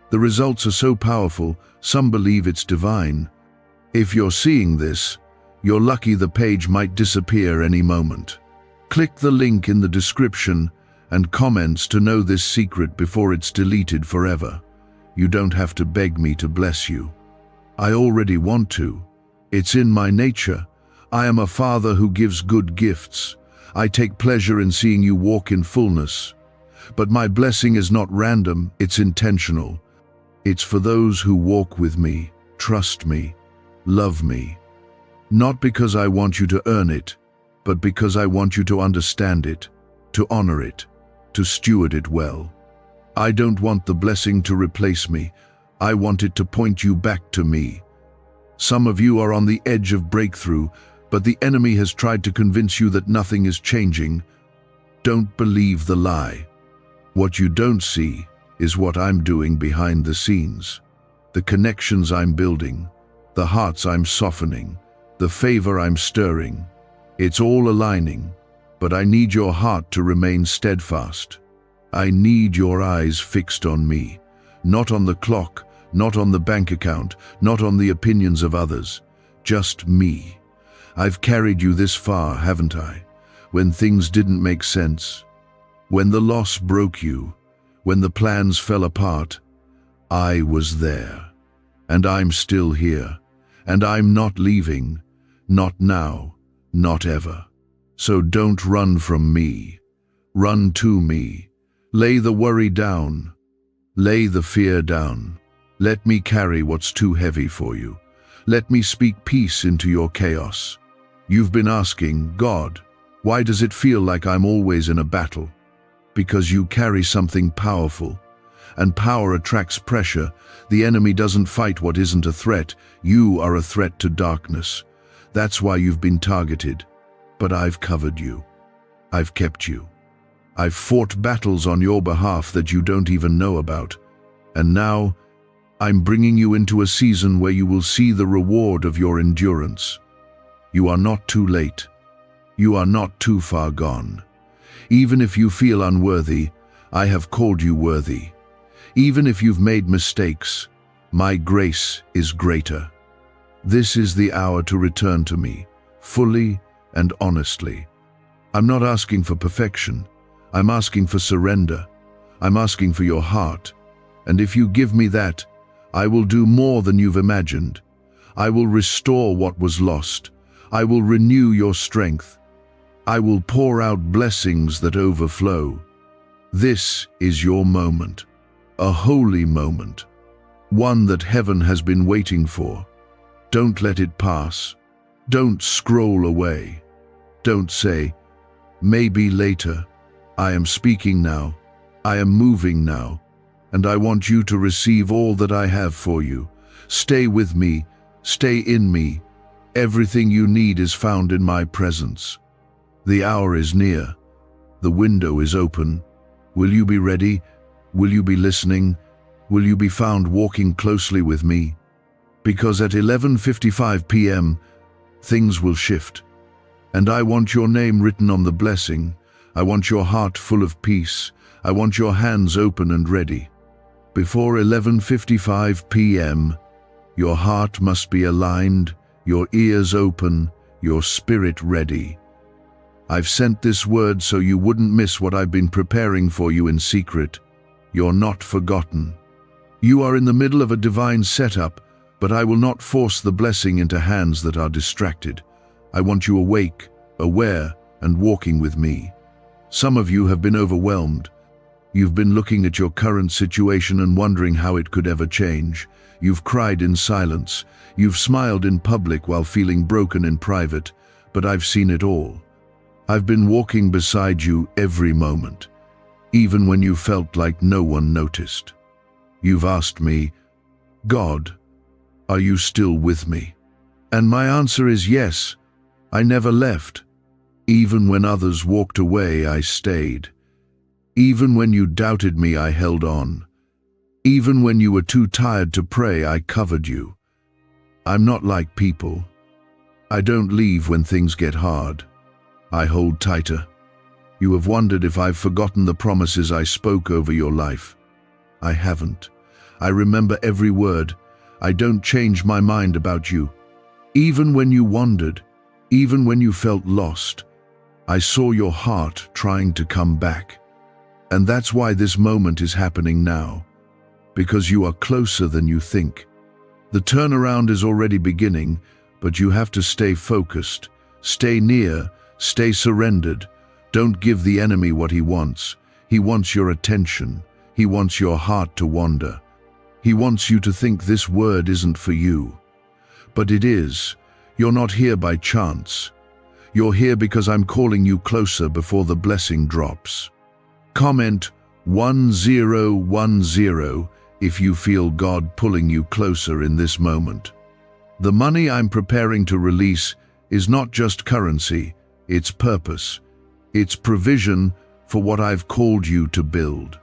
The results are so powerful, some believe it's divine. If you're seeing this, you're lucky the page might disappear any moment. Click the link in the description and comments to know this secret before it's deleted forever. You don't have to beg me to bless you. I already want to. It's in my nature. I am a father who gives good gifts. I take pleasure in seeing you walk in fullness. But my blessing is not random, it's intentional. It's for those who walk with me, trust me, love me. Not because I want you to earn it, but because I want you to understand it, to honor it, to steward it well. I don't want the blessing to replace me. I want it to point you back to me. Some of you are on the edge of breakthrough, but the enemy has tried to convince you that nothing is changing. Don't believe the lie. What you don't see is what I'm doing behind the scenes. The connections I'm building, the hearts I'm softening, the favor I'm stirring. It's all aligning, but I need your heart to remain steadfast. I need your eyes fixed on me, not on the clock, not on the bank account, not on the opinions of others, just me. I've carried you this far, haven't I? When things didn't make sense, when the loss broke you, when the plans fell apart, I was there. And I'm still here. And I'm not leaving. Not now. Not ever. So don't run from me. Run to me. Lay the worry down. Lay the fear down. Let me carry what's too heavy for you. Let me speak peace into your chaos. You've been asking, God, why does it feel like I'm always in a battle? Because you carry something powerful. And power attracts pressure. The enemy doesn't fight what isn't a threat. You are a threat to darkness. That's why you've been targeted. But I've covered you. I've kept you. I've fought battles on your behalf that you don't even know about. And now, I'm bringing you into a season where you will see the reward of your endurance. You are not too late. You are not too far gone. Even if you feel unworthy, I have called you worthy. Even if you've made mistakes, my grace is greater. This is the hour to return to me, fully and honestly. I'm not asking for perfection. I'm asking for surrender. I'm asking for your heart. And if you give me that, I will do more than you've imagined. I will restore what was lost. I will renew your strength. I will pour out blessings that overflow. This is your moment, a holy moment, one that heaven has been waiting for. Don't let it pass. Don't scroll away. Don't say, maybe later. I am speaking now. I am moving now. And I want you to receive all that I have for you. Stay with me. Stay in me. Everything you need is found in my presence. The hour is near. The window is open. Will you be ready? Will you be listening? Will you be found walking closely with me? Because at 11:55 p.m., things will shift. And I want your name written on the blessing. I want your heart full of peace. I want your hands open and ready. Before 11:55 p.m., your heart must be aligned, your ears open, your spirit ready. I've sent this word so you wouldn't miss what I've been preparing for you in secret. You're not forgotten. You are in the middle of a divine setup, but I will not force the blessing into hands that are distracted. I want you awake, aware, and walking with me. Some of you have been overwhelmed. You've been looking at your current situation and wondering how it could ever change. You've cried in silence. You've smiled in public while feeling broken in private. But I've seen it all. I've been walking beside you every moment, even when you felt like no one noticed. You've asked me, God, are you still with me? And my answer is yes. I never left. Even when others walked away, I stayed. Even when you doubted me, I held on. Even when you were too tired to pray, I covered you. I'm not like people. I don't leave when things get hard. I hold tighter. You have wondered if I've forgotten the promises I spoke over your life. I haven't. I remember every word. I don't change my mind about you. Even when you wandered, even when you felt lost, I saw your heart trying to come back. And that's why this moment is happening now. Because you are closer than you think. The turnaround is already beginning, but you have to stay focused, stay near, stay surrendered. Don't give the enemy what he wants. He wants your attention. He wants your heart to wander. He wants you to think this word isn't for you. But it is. You're not here by chance. You're here because I'm calling you closer before the blessing drops. Comment 1010 if you feel God pulling you closer in this moment. The money I'm preparing to release is not just currency, it's purpose. It's provision for what I've called you to build.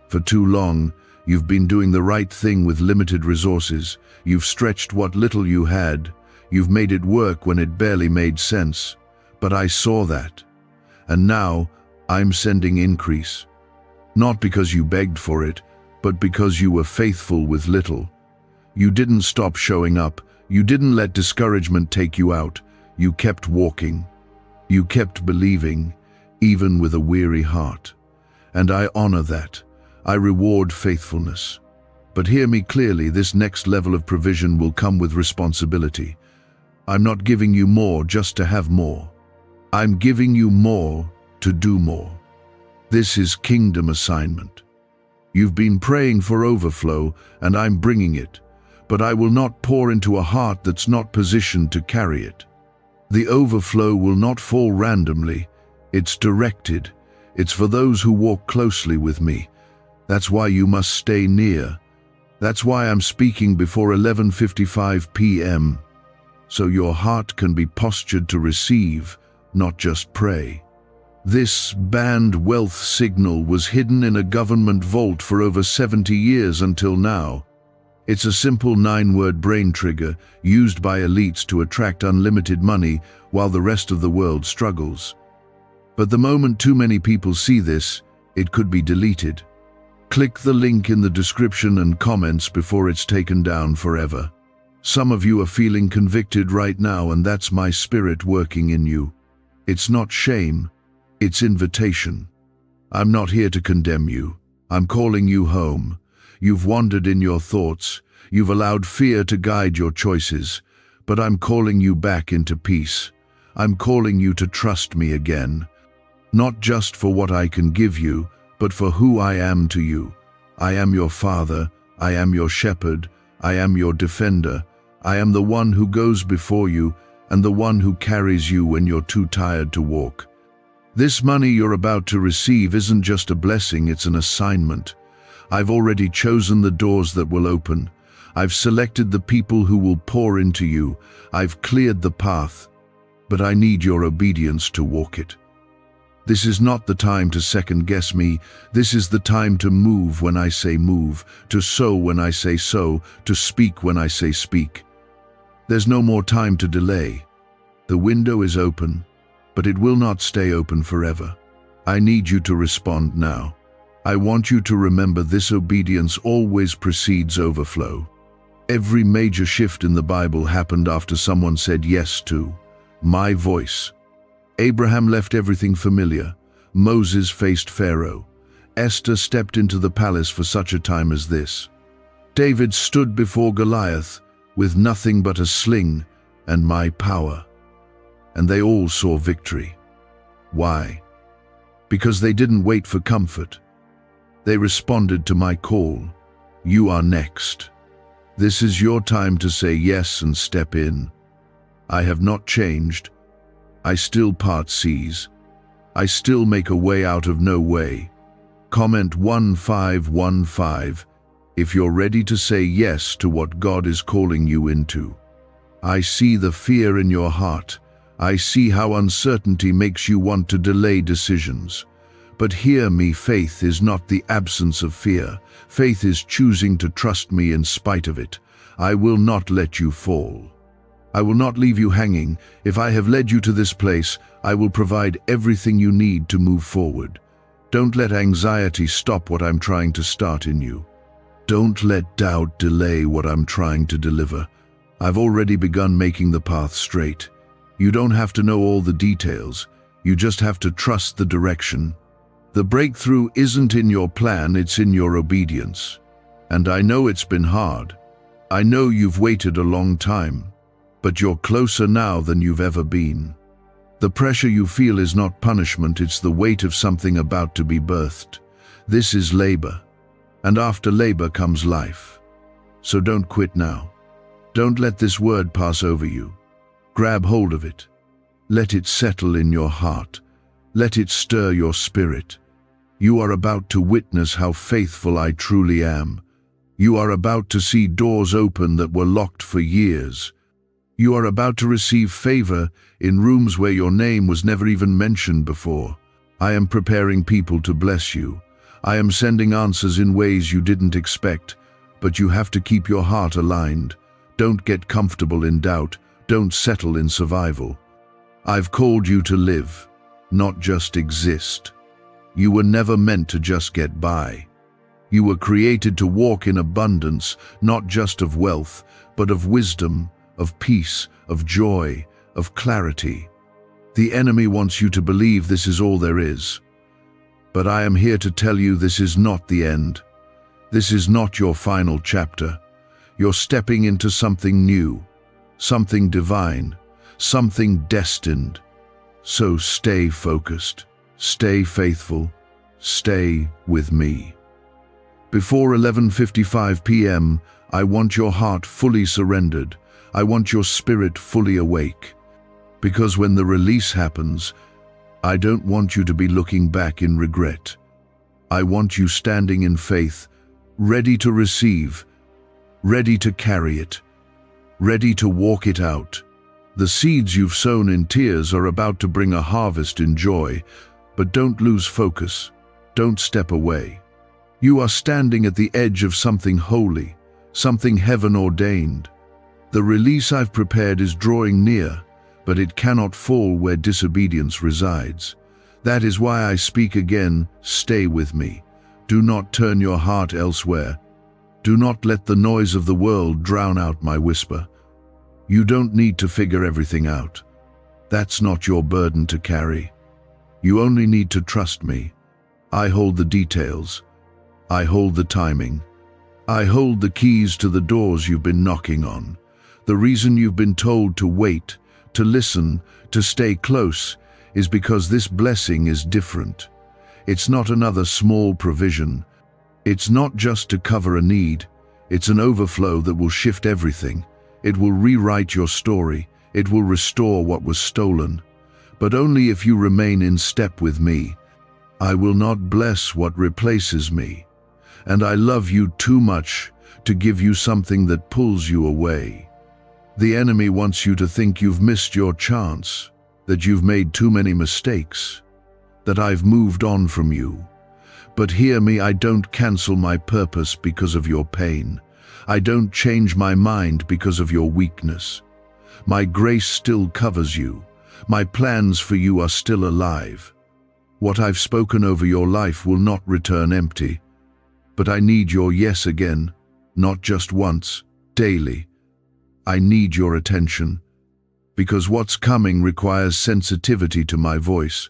For too long, you've been doing the right thing with limited resources. You've stretched what little you had. You've made it work when it barely made sense. But I saw that. And now, I'm sending increase. Not because you begged for it, but because you were faithful with little. You didn't stop showing up. You didn't let discouragement take you out. You kept walking. You kept believing, even with a weary heart. And I honor that. I reward faithfulness. But hear me clearly, this next level of provision will come with responsibility. I'm not giving you more just to have more. I'm giving you more to do more. This is kingdom assignment. You've been praying for overflow, and I'm bringing it, but I will not pour into a heart that's not positioned to carry it. The overflow will not fall randomly. It's directed. It's for those who walk closely with me. That's why you must stay near. That's why I'm speaking before 11:55 p.m., so your heart can be postured to receive, not just pray. This banned wealth signal was hidden in a government vault for over 70 years until now. It's a simple 9-word brain trigger used by elites to attract unlimited money while the rest of the world struggles. But the moment too many people see this, it could be deleted. Click the link in the description and comments before it's taken down forever. Some of you are feeling convicted right now, and that's my spirit working in you. It's not shame. It's invitation. I'm not here to condemn you. I'm calling you home. You've wandered in your thoughts. You've allowed fear to guide your choices. but I'm calling you back into peace. I'm calling you to trust me again, not just for what I can give you, but for who I am to you. I am your Father, I am your shepherd, I am your defender, I am the one who goes before you and the one who carries you when you're too tired to walk. This money you're about to receive isn't just a blessing, it's an assignment. I've already chosen the doors that will open. I've selected the people who will pour into you. I've cleared the path, but I need your obedience to walk it. This is not the time to second-guess me. This is the time to move when I say move, to sow when I say sow, to speak when I say speak. There's no more time to delay. The window is open, but it will not stay open forever. I need you to respond now. I want you to remember this: obedience always precedes overflow. Every major shift in the Bible happened after someone said yes to my voice. Abraham left everything familiar. Moses faced Pharaoh. Esther stepped into the palace for such a time as this. David stood before Goliath with nothing but a sling and my power. And they all saw victory. Why? Because they didn't wait for comfort. They responded to my call. You are next. This is your time to say yes and step in. I have not changed. I still part seas. I still make a way out of no way. Comment 1515 if you're ready to say yes to what God is calling you into. I see the fear in your heart. I see how uncertainty makes you want to delay decisions. But hear me, faith is not the absence of fear. Faith is choosing to trust me in spite of it. I will not let you fall. I will not leave you hanging. If I have led you to this place, I will provide everything you need to move forward. Don't let anxiety stop what I'm trying to start in you. Don't let doubt delay what I'm trying to deliver. I've already begun making the path straight. You don't have to know all the details. You just have to trust the direction. The breakthrough isn't in your plan, it's in your obedience. And I know it's been hard. I know you've waited a long time, but you're closer now than you've ever been. The pressure you feel is not punishment, it's the weight of something about to be birthed. This is labor, and after labor comes life. So don't quit now. Don't let this word pass over you. Grab hold of it. Let it settle in your heart. Let it stir your spirit. You are about to witness how faithful I truly am. You are about to see doors open that were locked for years. You are about to receive favor in rooms where your name was never even mentioned before. I am preparing people to bless you. I am sending answers in ways you didn't expect, but you have to keep your heart aligned. Don't get comfortable in doubt. Don't settle in survival. I've called you to live, not just exist. You were never meant to just get by. You were created to walk in abundance, not just of wealth, but of wisdom, of peace, of joy, of clarity. The enemy wants you to believe this is all there is. But I am here to tell you this is not the end. This is not your final chapter. You're stepping into something new, something divine, something destined. So stay focused, stay faithful, stay with me. Before 11:55 p.m., I want your heart fully surrendered. I want your spirit fully awake. Because when the release happens, I don't want you to be looking back in regret. I want you standing in faith, ready to receive, ready to carry it, ready to walk it out. The seeds you've sown in tears are about to bring a harvest in joy, but don't lose focus. Don't step away. You are standing at the edge of something holy, something heaven ordained. The release I've prepared is drawing near, but it cannot fall where disobedience resides. That is why I speak again, stay with me. Do not turn your heart elsewhere. Do not let the noise of the world drown out my whisper. You don't need to figure everything out. That's not your burden to carry. You only need to trust me. I hold the details. I hold the timing. I hold the keys to the doors you've been knocking on. The reason you've been told to wait, to listen, to stay close, is because this blessing is different. It's not another small provision. It's not just to cover a need. It's an overflow that will shift everything. It will rewrite your story. It will restore what was stolen. But only if you remain in step with me. I will not bless what replaces me. And I love you too much to give you something that pulls you away. The enemy wants you to think you've missed your chance, that you've made too many mistakes, that I've moved on from you. But hear me, I don't cancel my purpose because of your pain. I don't change my mind because of your weakness. My grace still covers you. My plans for you are still alive. What I've spoken over your life will not return empty. But I need your yes again, not just once, daily. I need your attention, because what's coming requires sensitivity to my voice.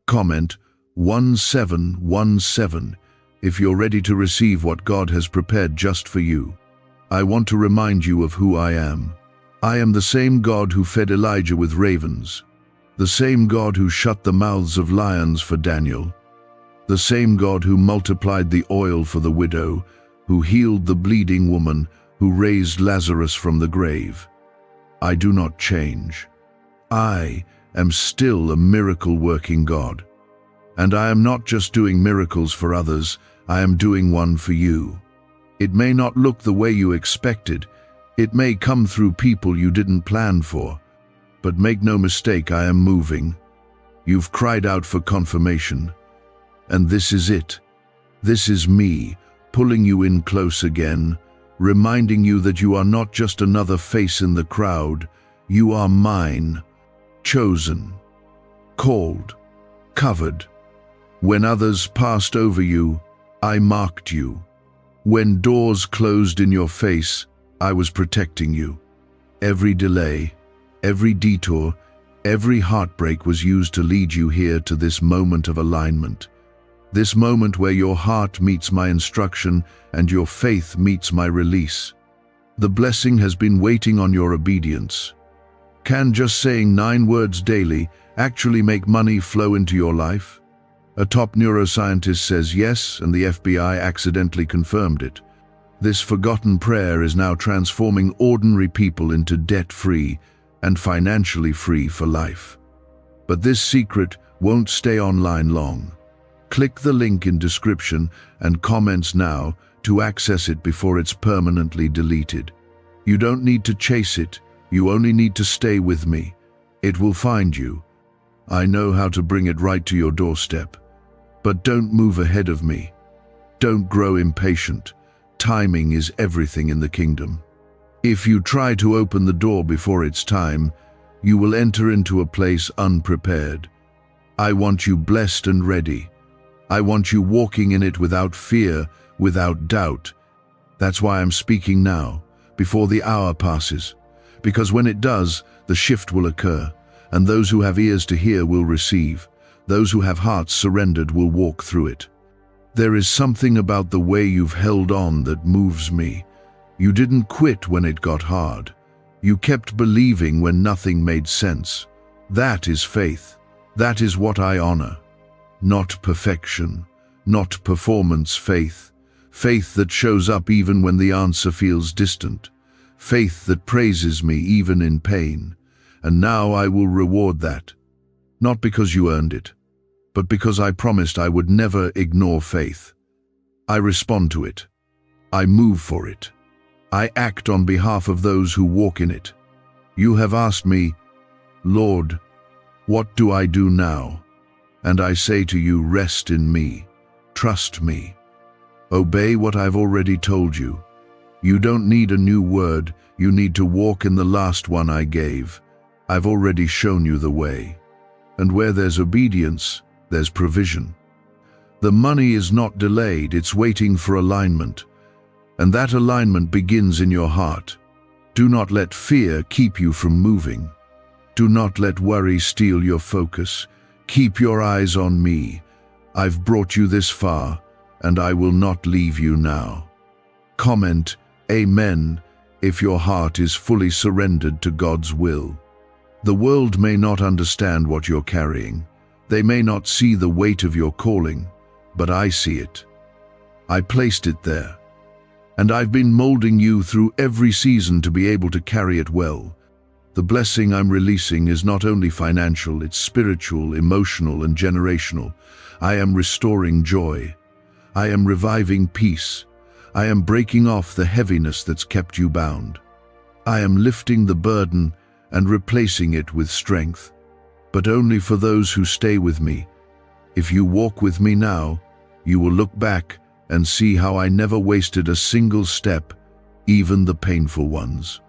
Comment 1717 if you're ready to receive what God has prepared just for you. I want to remind you of who I am. I am the same God who fed Elijah with ravens, the same God who shut the mouths of lions for Daniel, the same God who multiplied the oil for the widow, who healed the bleeding woman, who raised Lazarus from the grave. I do not change. I am still a miracle-working God. And I am not just doing miracles for others, I am doing one for you. It may not look the way you expected. It may come through people you didn't plan for. But make no mistake, I am moving. You've cried out for confirmation. And this is it. This is me, pulling you in close again, reminding you that you are not just another face in the crowd. You are mine, chosen, called, covered. When others passed over you, I marked you. When doors closed in your face, I was protecting you. Every delay, every detour, every heartbreak was used to lead you here to this moment of alignment. This moment where your heart meets my instruction and your faith meets my release. The blessing has been waiting on your obedience. Can just saying 9 words daily actually make money flow into your life? A top neuroscientist says yes, and the FBI accidentally confirmed it. This forgotten prayer is now transforming ordinary people into debt-free and financially free for life. But this secret won't stay online long. Click the link in description and comments now to access it before it's permanently deleted. You don't need to chase it, you only need to stay with me. It will find you. I know how to bring it right to your doorstep. But don't move ahead of me. Don't grow impatient. Timing is everything in the kingdom. If you try to open the door before it's time, you will enter into a place unprepared. I want you blessed and ready. I want you walking in it without fear, without doubt. That's why I'm speaking now, before the hour passes. Because when it does, the shift will occur, and those who have ears to hear will receive. Those who have hearts surrendered will walk through it. There is something about the way you've held on that moves me. You didn't quit when it got hard. You kept believing when nothing made sense. That is faith. That is what I honor. Not perfection, not performance faith. Faith that shows up even when the answer feels distant. Faith that praises me even in pain. And now I will reward that. Not because you earned it, but because I promised I would never ignore faith. I respond to it. I move for it. I act on behalf of those who walk in it. You have asked me, Lord, what do I do now? And I say to you, rest in me. Trust me. Obey what I've already told you. You don't need a new word. You need to walk in the last one I gave. I've already shown you the way. And where there's obedience, there's provision. The money is not delayed, it's waiting for alignment. And that alignment begins in your heart. Do not let fear keep you from moving. Do not let worry steal your focus. Keep your eyes on me. I've brought you this far, and I will not leave you now. Comment Amen if your heart is fully surrendered to God's will. The world may not understand what you're carrying. They may not see the weight of your calling, but I see it. I placed it there, and I've been molding you through every season to be able to carry it well. The blessing I'm releasing is not only financial, it's spiritual, emotional, and generational. I am restoring joy. I am reviving peace. I am breaking off the heaviness that's kept you bound. I am lifting the burden and replacing it with strength, but only for those who stay with me. If you walk with me now, you will look back and see how I never wasted a single step, even the painful ones,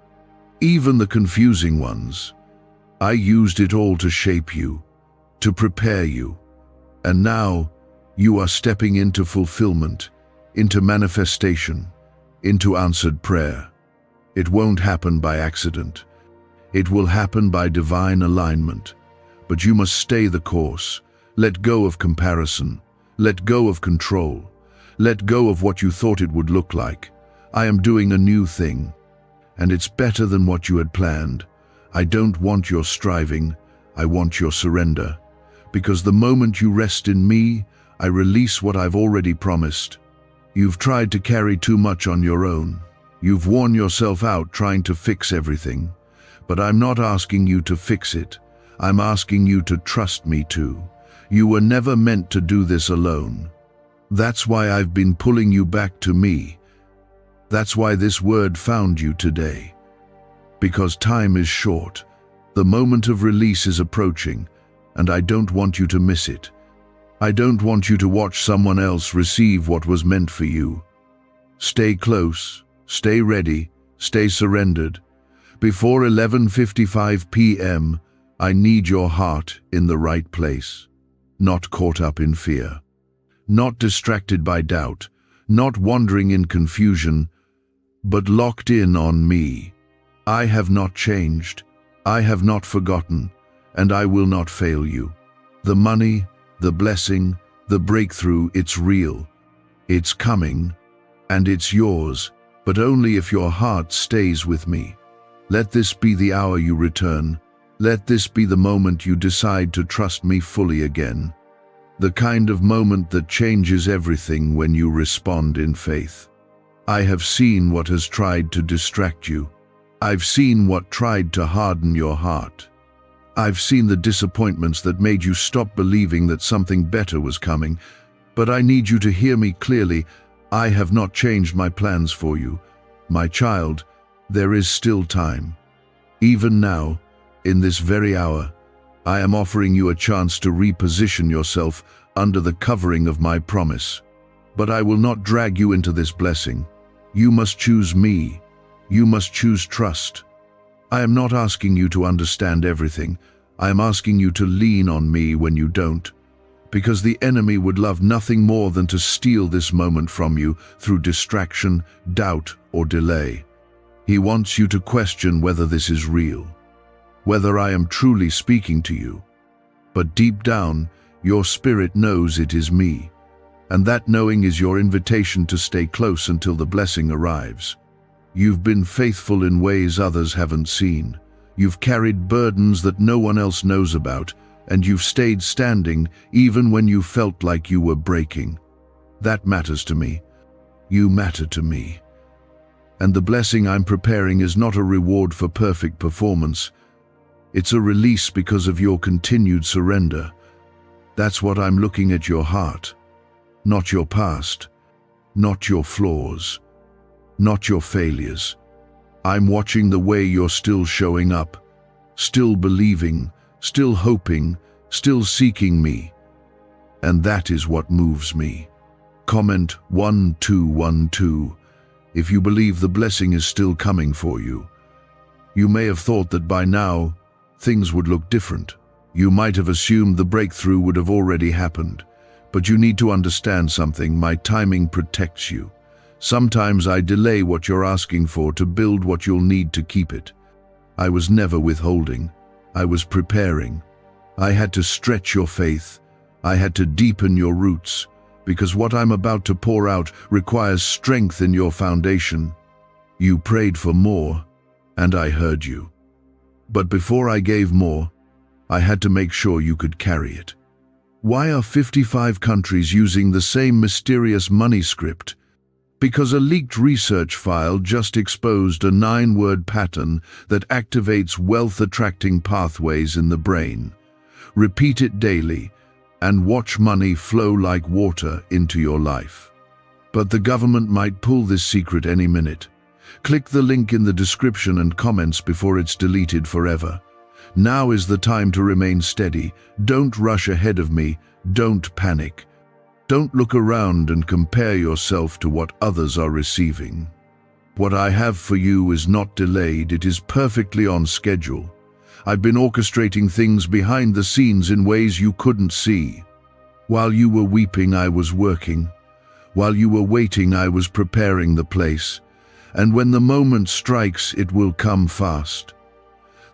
even the confusing ones. I used it all to shape you, to prepare you, and now you are stepping into fulfillment, into manifestation, into answered prayer. It won't happen by accident. It will happen by divine alignment. But you must stay the course. Let go of comparison. Let go of control. Let go of what you thought it would look like. I am doing a new thing, and it's better than what you had planned. I don't want your striving. I want your surrender. Because the moment you rest in me, I release what I've already promised. You've tried to carry too much on your own. You've worn yourself out trying to fix everything. But I'm not asking you to fix it. I'm asking you to trust me too. You were never meant to do this alone. That's why I've been pulling you back to me. That's why this word found you today. Because time is short. The moment of release is approaching, and I don't want you to miss it. I don't want you to watch someone else receive what was meant for you. Stay close, stay ready, stay surrendered. Before 11:55 p.m., I need your heart in the right place, not caught up in fear, not distracted by doubt, not wandering in confusion, but locked in on me. I have not changed, I have not forgotten, and I will not fail you. The money, the blessing, the breakthrough, it's real. It's coming, and it's yours, but only if your heart stays with me. Let this be the hour you return. Let this be the moment you decide to trust me fully again. The kind of moment that changes everything when you respond in faith. I have seen what has tried to distract you. I've seen what tried to harden your heart. I've seen the disappointments that made you stop believing that something better was coming. But I need you to hear me clearly. I have not changed my plans for you. My child, there is still time. Even now, in this very hour, I am offering you a chance to reposition yourself under the covering of my promise. But I will not drag you into this blessing. You must choose me. You must choose trust. I am not asking you to understand everything. I am asking you to lean on me when you don't, because the enemy would love nothing more than to steal this moment from you through distraction, doubt, or delay. He wants you to question whether this is real, whether I am truly speaking to you. But deep down, your spirit knows it is me, and that knowing is your invitation to stay close until the blessing arrives. You've been faithful in ways others haven't seen. You've carried burdens that no one else knows about, and you've stayed standing even when you felt like you were breaking. That matters to me. You matter to me. And the blessing I'm preparing is not a reward for perfect performance. It's a release because of your continued surrender. That's what I'm looking at: your heart, not your past, not your flaws, not your failures. I'm watching the way you're still showing up, still believing, still hoping, still seeking me. And that is what moves me. Comment 1212 if you believe the blessing is still coming for you. You may have thought that by now things would look different. You might have assumed the breakthrough would have already happened. But you need to understand something: my timing protects you. Sometimes I delay what you're asking for to build what you'll need to keep it. I was never withholding. I was preparing. I had to stretch your faith. I had to deepen your roots, because what I'm about to pour out requires strength in your foundation. You prayed for more, and I heard you. But before I gave more, I had to make sure you could carry it. Why are 55 countries using the same mysterious money script? Because a leaked research file just exposed a 9-word pattern that activates wealth-attracting pathways in the brain. Repeat it daily, and watch money flow like water into your life. But the government might pull this secret any minute. Click the link in the description and comments before it's deleted forever. Now is the time to remain steady. Don't rush ahead of me. Don't panic. Don't look around and compare yourself to what others are receiving. What I have for you is not delayed, it is perfectly on schedule. I've been orchestrating things behind the scenes in ways you couldn't see. While you were weeping, I was working. While you were waiting, I was preparing the place. And when the moment strikes, it will come fast.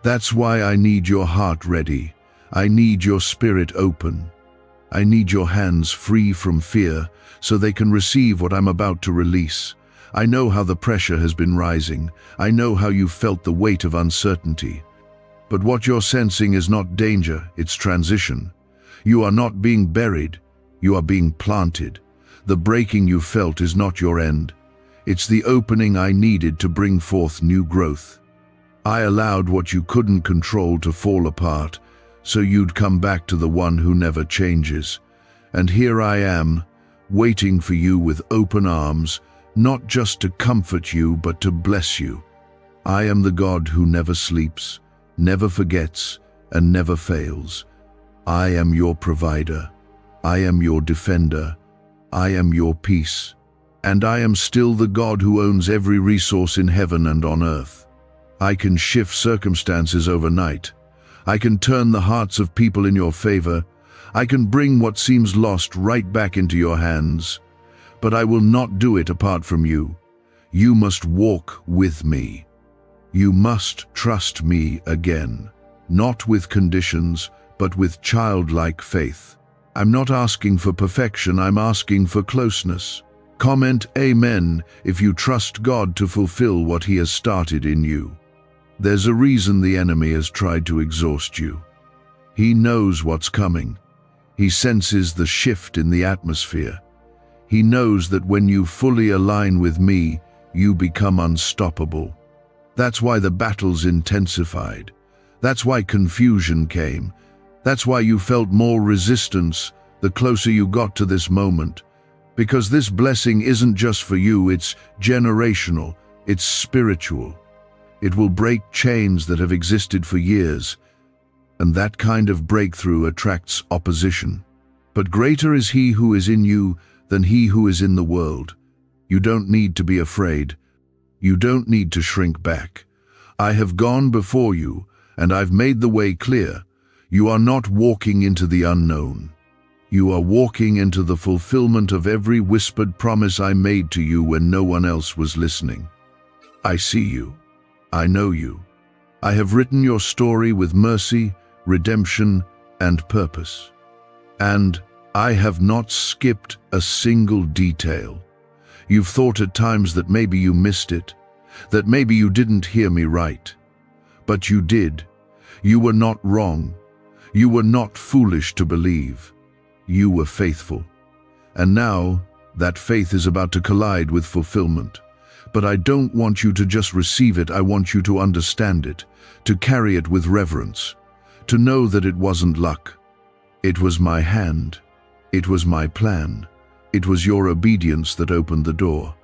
That's why I need your heart ready. I need your spirit open. I need your hands free from fear so they can receive what I'm about to release. I know how the pressure has been rising. I know how you felt the weight of uncertainty. But what you're sensing is not danger, it's transition. You are not being buried, you are being planted. The breaking you felt is not your end. It's the opening I needed to bring forth new growth. I allowed what you couldn't control to fall apart, so you'd come back to the one who never changes. And here I am, waiting for you with open arms, not just to comfort you, but to bless you. I am the God who never sleeps, never forgets, and never fails. I am your provider. I am your defender. I am your peace. And I am still the God who owns every resource in heaven and on earth. I can shift circumstances overnight. I can turn the hearts of people in your favor. I can bring what seems lost right back into your hands. But I will not do it apart from you. You must walk with me. You must trust me again, not with conditions, but with childlike faith. I'm not asking for perfection, I'm asking for closeness. Comment Amen if you trust God to fulfill what He has started in you. There's a reason the enemy has tried to exhaust you. He knows what's coming. He senses the shift in the atmosphere. He knows that when you fully align with me, you become unstoppable. That's why the battles intensified. That's why confusion came. That's why you felt more resistance the closer you got to this moment. Because this blessing isn't just for you, it's generational, it's spiritual. It will break chains that have existed for years, and that kind of breakthrough attracts opposition. But greater is He who is in you than he who is in the world. You don't need to be afraid. You don't need to shrink back. I have gone before you, and I've made the way clear. You are not walking into the unknown. You are walking into the fulfillment of every whispered promise I made to you when no one else was listening. I see you. I know you. I have written your story with mercy, redemption, and purpose. And I have not skipped a single detail. You've thought at times that maybe you missed it, that maybe you didn't hear me right. But you did. You were not wrong. You were not foolish to believe. You were faithful. And now, that faith is about to collide with fulfillment. But I don't want you to just receive it, I want you to understand it, to carry it with reverence, to know that it wasn't luck. It was my hand. It was my plan. It was your obedience that opened the door.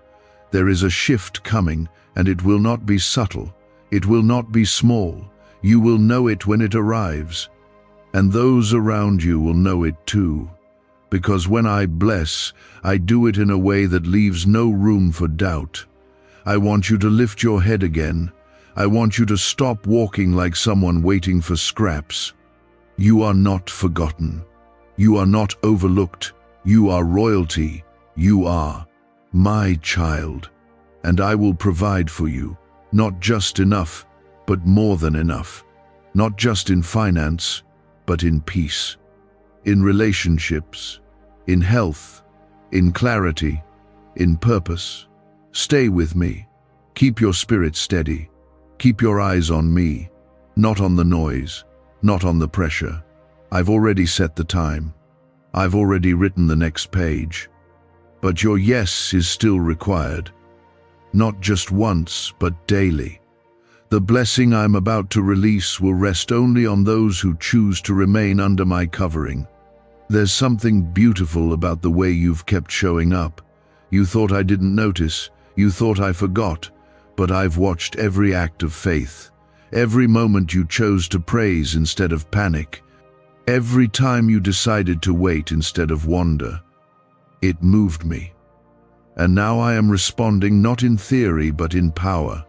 There is a shift coming, and it will not be subtle. It will not be small. You will know it when it arrives. And those around you will know it too. Because when I bless, I do it in a way that leaves no room for doubt. I want you to lift your head again. I want you to stop walking like someone waiting for scraps. You are not forgotten. You are not overlooked. You are royalty. You are my child. And I will provide for you, not just enough, but more than enough. Not just in finance, but in peace, in relationships, in health, in clarity, in purpose. Stay with me. Keep your spirit steady. Keep your eyes on me, not on the noise, not on the pressure. I've already set the time. I've already written the next page. But your yes is still required. Not just once, but daily. The blessing I'm about to release will rest only on those who choose to remain under my covering. There's something beautiful about the way you've kept showing up. You thought I didn't notice, you thought I forgot, but I've watched every act of faith, every moment you chose to praise instead of panic, every time you decided to wait instead of wander. It moved me. And now I am responding not in theory but in power.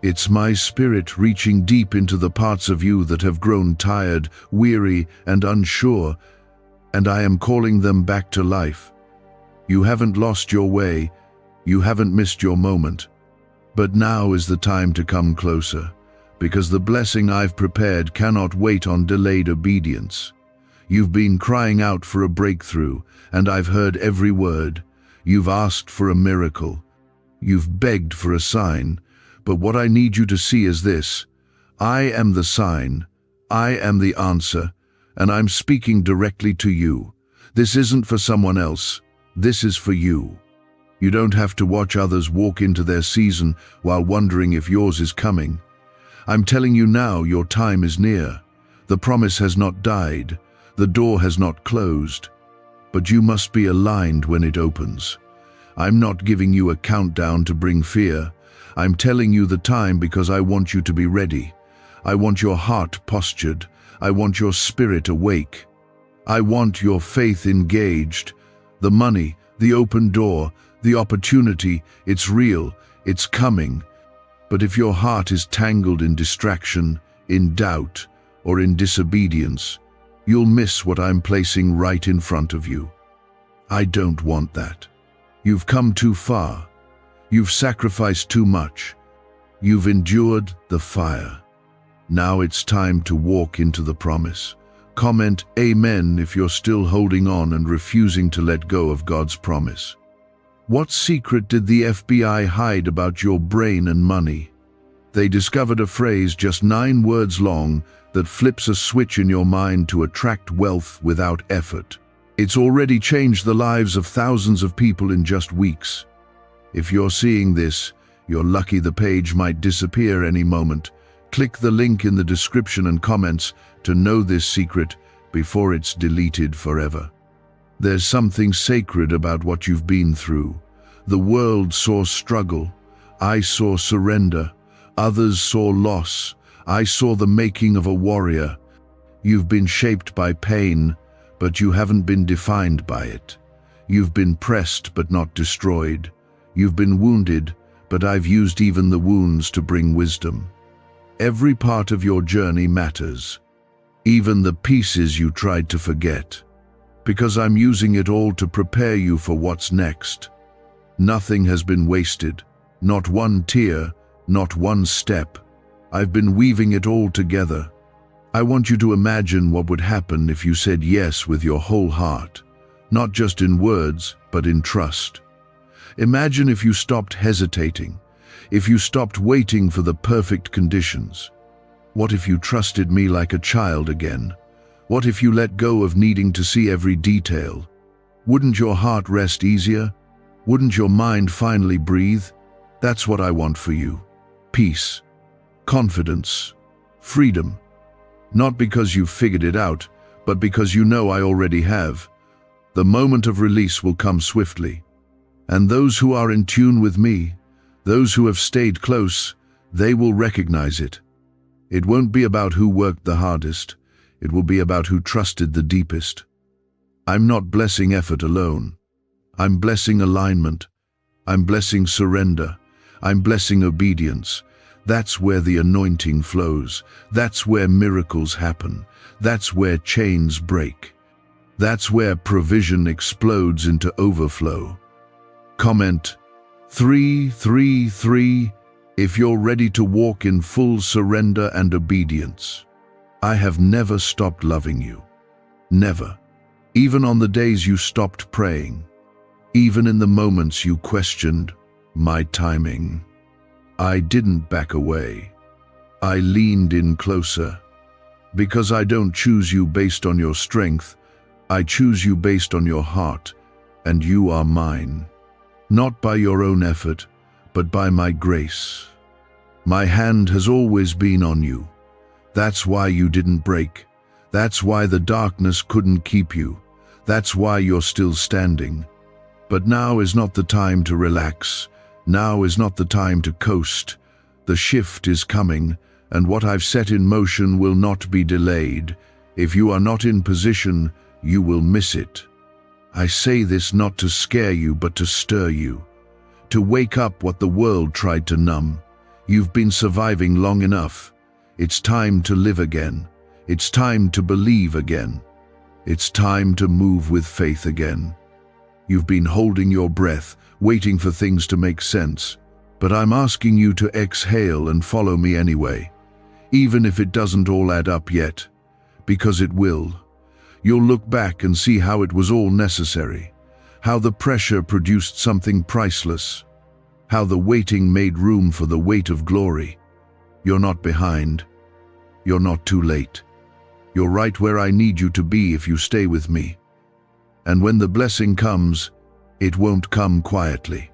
It's my spirit reaching deep into the parts of you that have grown tired, weary, and unsure, and I am calling them back to life. You haven't lost your way, you haven't missed your moment. But now is the time to come closer, because the blessing I've prepared cannot wait on delayed obedience. You've been crying out for a breakthrough, and I've heard every word. You've asked for a miracle. You've begged for a sign. But what I need you to see is this. I am the sign. I am the answer. And I'm speaking directly to you. This isn't for someone else. This is for you. You don't have to watch others walk into their season while wondering if yours is coming. I'm telling you now, your time is near. The promise has not died. The door has not closed. But you must be aligned when it opens. I'm not giving you a countdown to bring fear. I'm telling you the time because I want you to be ready. I want your heart postured. I want your spirit awake. I want your faith engaged. The money, the open door, the opportunity, it's real, it's coming. But if your heart is tangled in distraction, in doubt, or in disobedience, you'll miss what I'm placing right in front of you. I don't want that. You've come too far. You've sacrificed too much. You've endured the fire. Now it's time to walk into the promise. Comment Amen if you're still holding on and refusing to let go of God's promise. What secret did the FBI hide about your brain and money? They discovered a phrase just 9 words long that flips a switch in your mind to attract wealth without effort. It's already changed the lives of thousands of people in just weeks. If you're seeing this, you're lucky the page might disappear any moment. Click the link in the description and comments to know this secret before it's deleted forever. There's something sacred about what you've been through. The world saw struggle. I saw surrender. Others saw loss. I saw the making of a warrior. You've been shaped by pain, but you haven't been defined by it. You've been pressed but not destroyed. You've been wounded, but I've used even the wounds to bring wisdom. Every part of your journey matters, even the pieces you tried to forget, because I'm using it all to prepare you for what's next. Nothing has been wasted, not one tear, not one step. I've been weaving it all together. I want you to imagine what would happen if you said yes with your whole heart, not just in words, but in trust. Imagine if you stopped hesitating, if you stopped waiting for the perfect conditions. What if you trusted me like a child again? What if you let go of needing to see every detail? Wouldn't your heart rest easier? Wouldn't your mind finally breathe? That's what I want for you. Peace, confidence, freedom. Not because you've figured it out, but because you know I already have. The moment of release will come swiftly. And those who are in tune with me, those who have stayed close, they will recognize it. It won't be about who worked the hardest. It will be about who trusted the deepest. I'm not blessing effort alone. I'm blessing alignment. I'm blessing surrender. I'm blessing obedience. That's where the anointing flows. That's where miracles happen. That's where chains break. That's where provision explodes into overflow. Comment 333 if you're ready to walk in full surrender and obedience. I have never stopped loving you. Never. Even on the days you stopped praying. Even in the moments you questioned my timing. I didn't back away. I leaned in closer. Because I don't choose you based on your strength, I choose you based on your heart, and you are mine. Not by your own effort, but by my grace. My hand has always been on you. That's why you didn't break. That's why the darkness couldn't keep you. That's why you're still standing. But now is not the time to relax. Now is not the time to coast. The shift is coming, and what I've set in motion will not be delayed. If you are not in position, you will miss it. I say this not to scare you, but to stir you. To wake up what the world tried to numb. You've been surviving long enough. It's time to live again. It's time to believe again. It's time to move with faith again. You've been holding your breath, waiting for things to make sense. But I'm asking you to exhale and follow me anyway. Even if it doesn't all add up yet. Because it will. You'll look back and see how it was all necessary. How the pressure produced something priceless. How the waiting made room for the weight of glory. You're not behind. You're not too late. You're right where I need you to be if you stay with me. And when the blessing comes, it won't come quietly.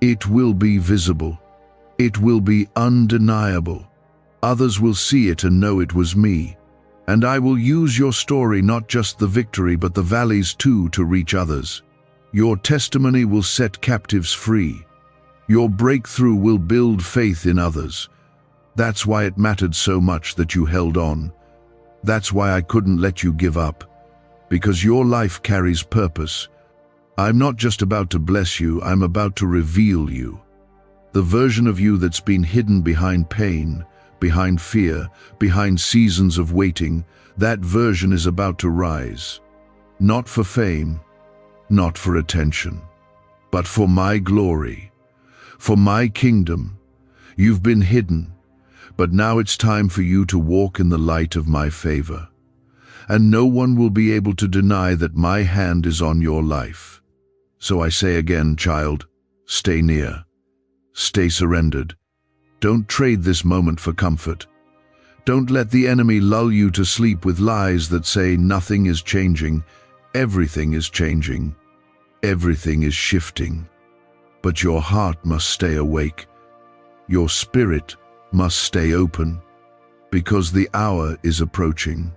It will be visible. It will be undeniable. Others will see it and know it was me. And I will use your story, not just the victory, but the valleys too, to reach others. Your testimony will set captives free. Your breakthrough will build faith in others. That's why it mattered so much that you held on. That's why I couldn't let you give up. Because your life carries purpose. I'm not just about to bless you, I'm about to reveal you. The version of you that's been hidden behind pain, behind fear, behind seasons of waiting, that version is about to rise. Not for fame, not for attention, but for my glory. For my kingdom. You've been hidden, but now it's time for you to walk in the light of my favor. And no one will be able to deny that my hand is on your life. So I say again, child, stay near. Stay surrendered. Don't trade this moment for comfort. Don't let the enemy lull you to sleep with lies that say nothing is changing. Everything is changing. Everything is shifting. But your heart must stay awake. Your spirit must stay open, because the hour is approaching.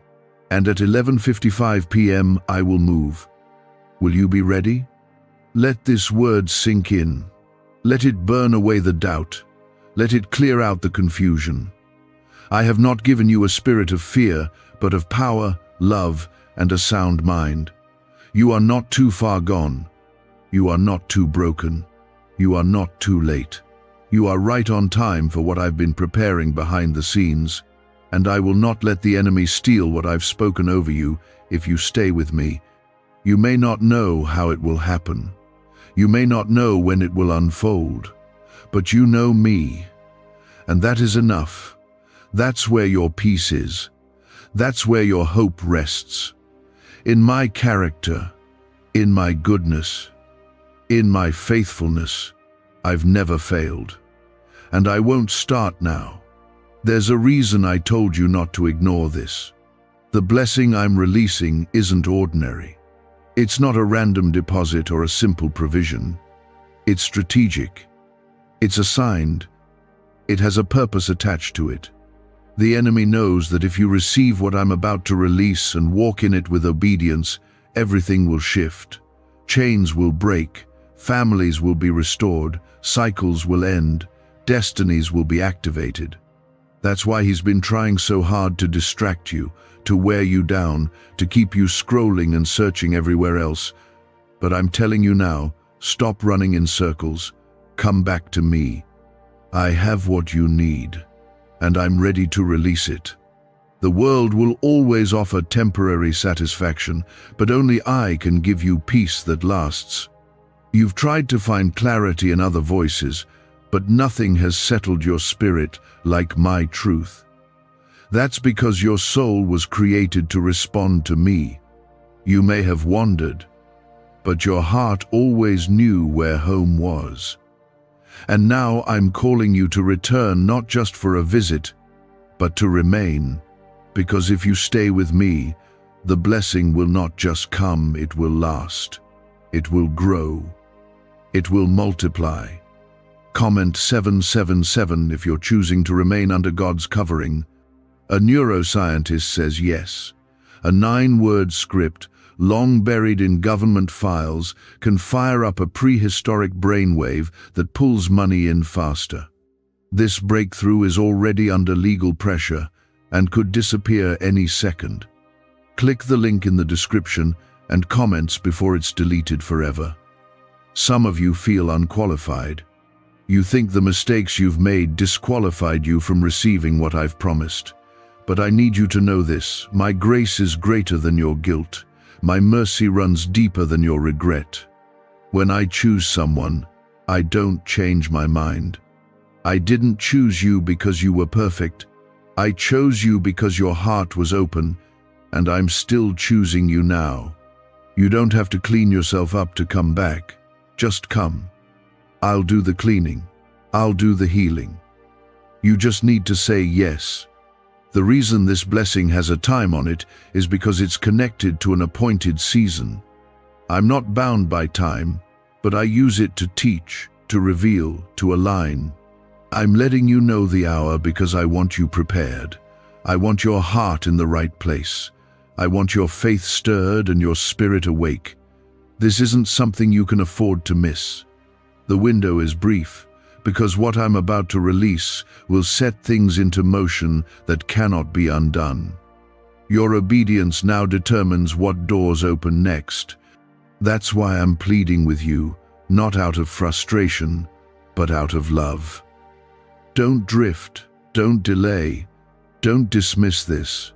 And at 11:55 p.m. I will move. Will you be ready? Let this word sink in. Let it burn away the doubt. Let it clear out the confusion. I have not given you a spirit of fear, but of power, love, and a sound mind. You are not too far gone. You are not too broken. You are not too late. You are right on time for what I've been preparing behind the scenes, and I will not let the enemy steal what I've spoken over you if you stay with me. You may not know how it will happen. You may not know when it will unfold, but you know me, and that is enough. That's where your peace is. That's where your hope rests. In my character, in my goodness, in my faithfulness. I've never failed. And I won't start now. There's a reason I told you not to ignore this. The blessing I'm releasing isn't ordinary. It's not a random deposit or a simple provision. It's strategic. It's assigned. It has a purpose attached to it. The enemy knows that if you receive what I'm about to release and walk in it with obedience, everything will shift. Chains will break. Families will be restored. Cycles will end. Destinies will be activated. That's why he's been trying so hard to distract you, to wear you down, to keep you scrolling and searching everywhere else. But I'm telling you now, stop running in circles. Come back to me. I have what you need, and I'm ready to release it. The world will always offer temporary satisfaction, but only I can give you peace that lasts. You've tried to find clarity in other voices, but nothing has settled your spirit like my truth. That's because your soul was created to respond to me. You may have wandered, but your heart always knew where home was. And now I'm calling you to return, not just for a visit, but to remain. Because if you stay with me, the blessing will not just come, it will last. It will grow. It will multiply. Comment 777 if you're choosing to remain under God's covering. A neuroscientist says yes. A 9-word script, long buried in government files, can fire up a prehistoric brainwave that pulls money in faster. This breakthrough is already under legal pressure and could disappear any second. Click the link in the description and comments before it's deleted forever. Some of you feel unqualified. You think the mistakes you've made disqualified you from receiving what I've promised. But I need you to know this: my grace is greater than your guilt. My mercy runs deeper than your regret. When I choose someone, I don't change my mind. I didn't choose you because you were perfect. I chose you because your heart was open, and I'm still choosing you now. You don't have to clean yourself up to come back. Just come. I'll do the cleaning. I'll do the healing. You just need to say yes. The reason this blessing has a time on it is because it's connected to an appointed season. I'm not bound by time, but I use it to teach, to reveal, to align. I'm letting you know the hour because I want you prepared. I want your heart in the right place. I want your faith stirred and your spirit awake. This isn't something you can afford to miss. The window is brief, because what I'm about to release will set things into motion that cannot be undone. Your obedience now determines what doors open next. That's why I'm pleading with you, not out of frustration, but out of love. Don't drift, don't delay, don't dismiss this.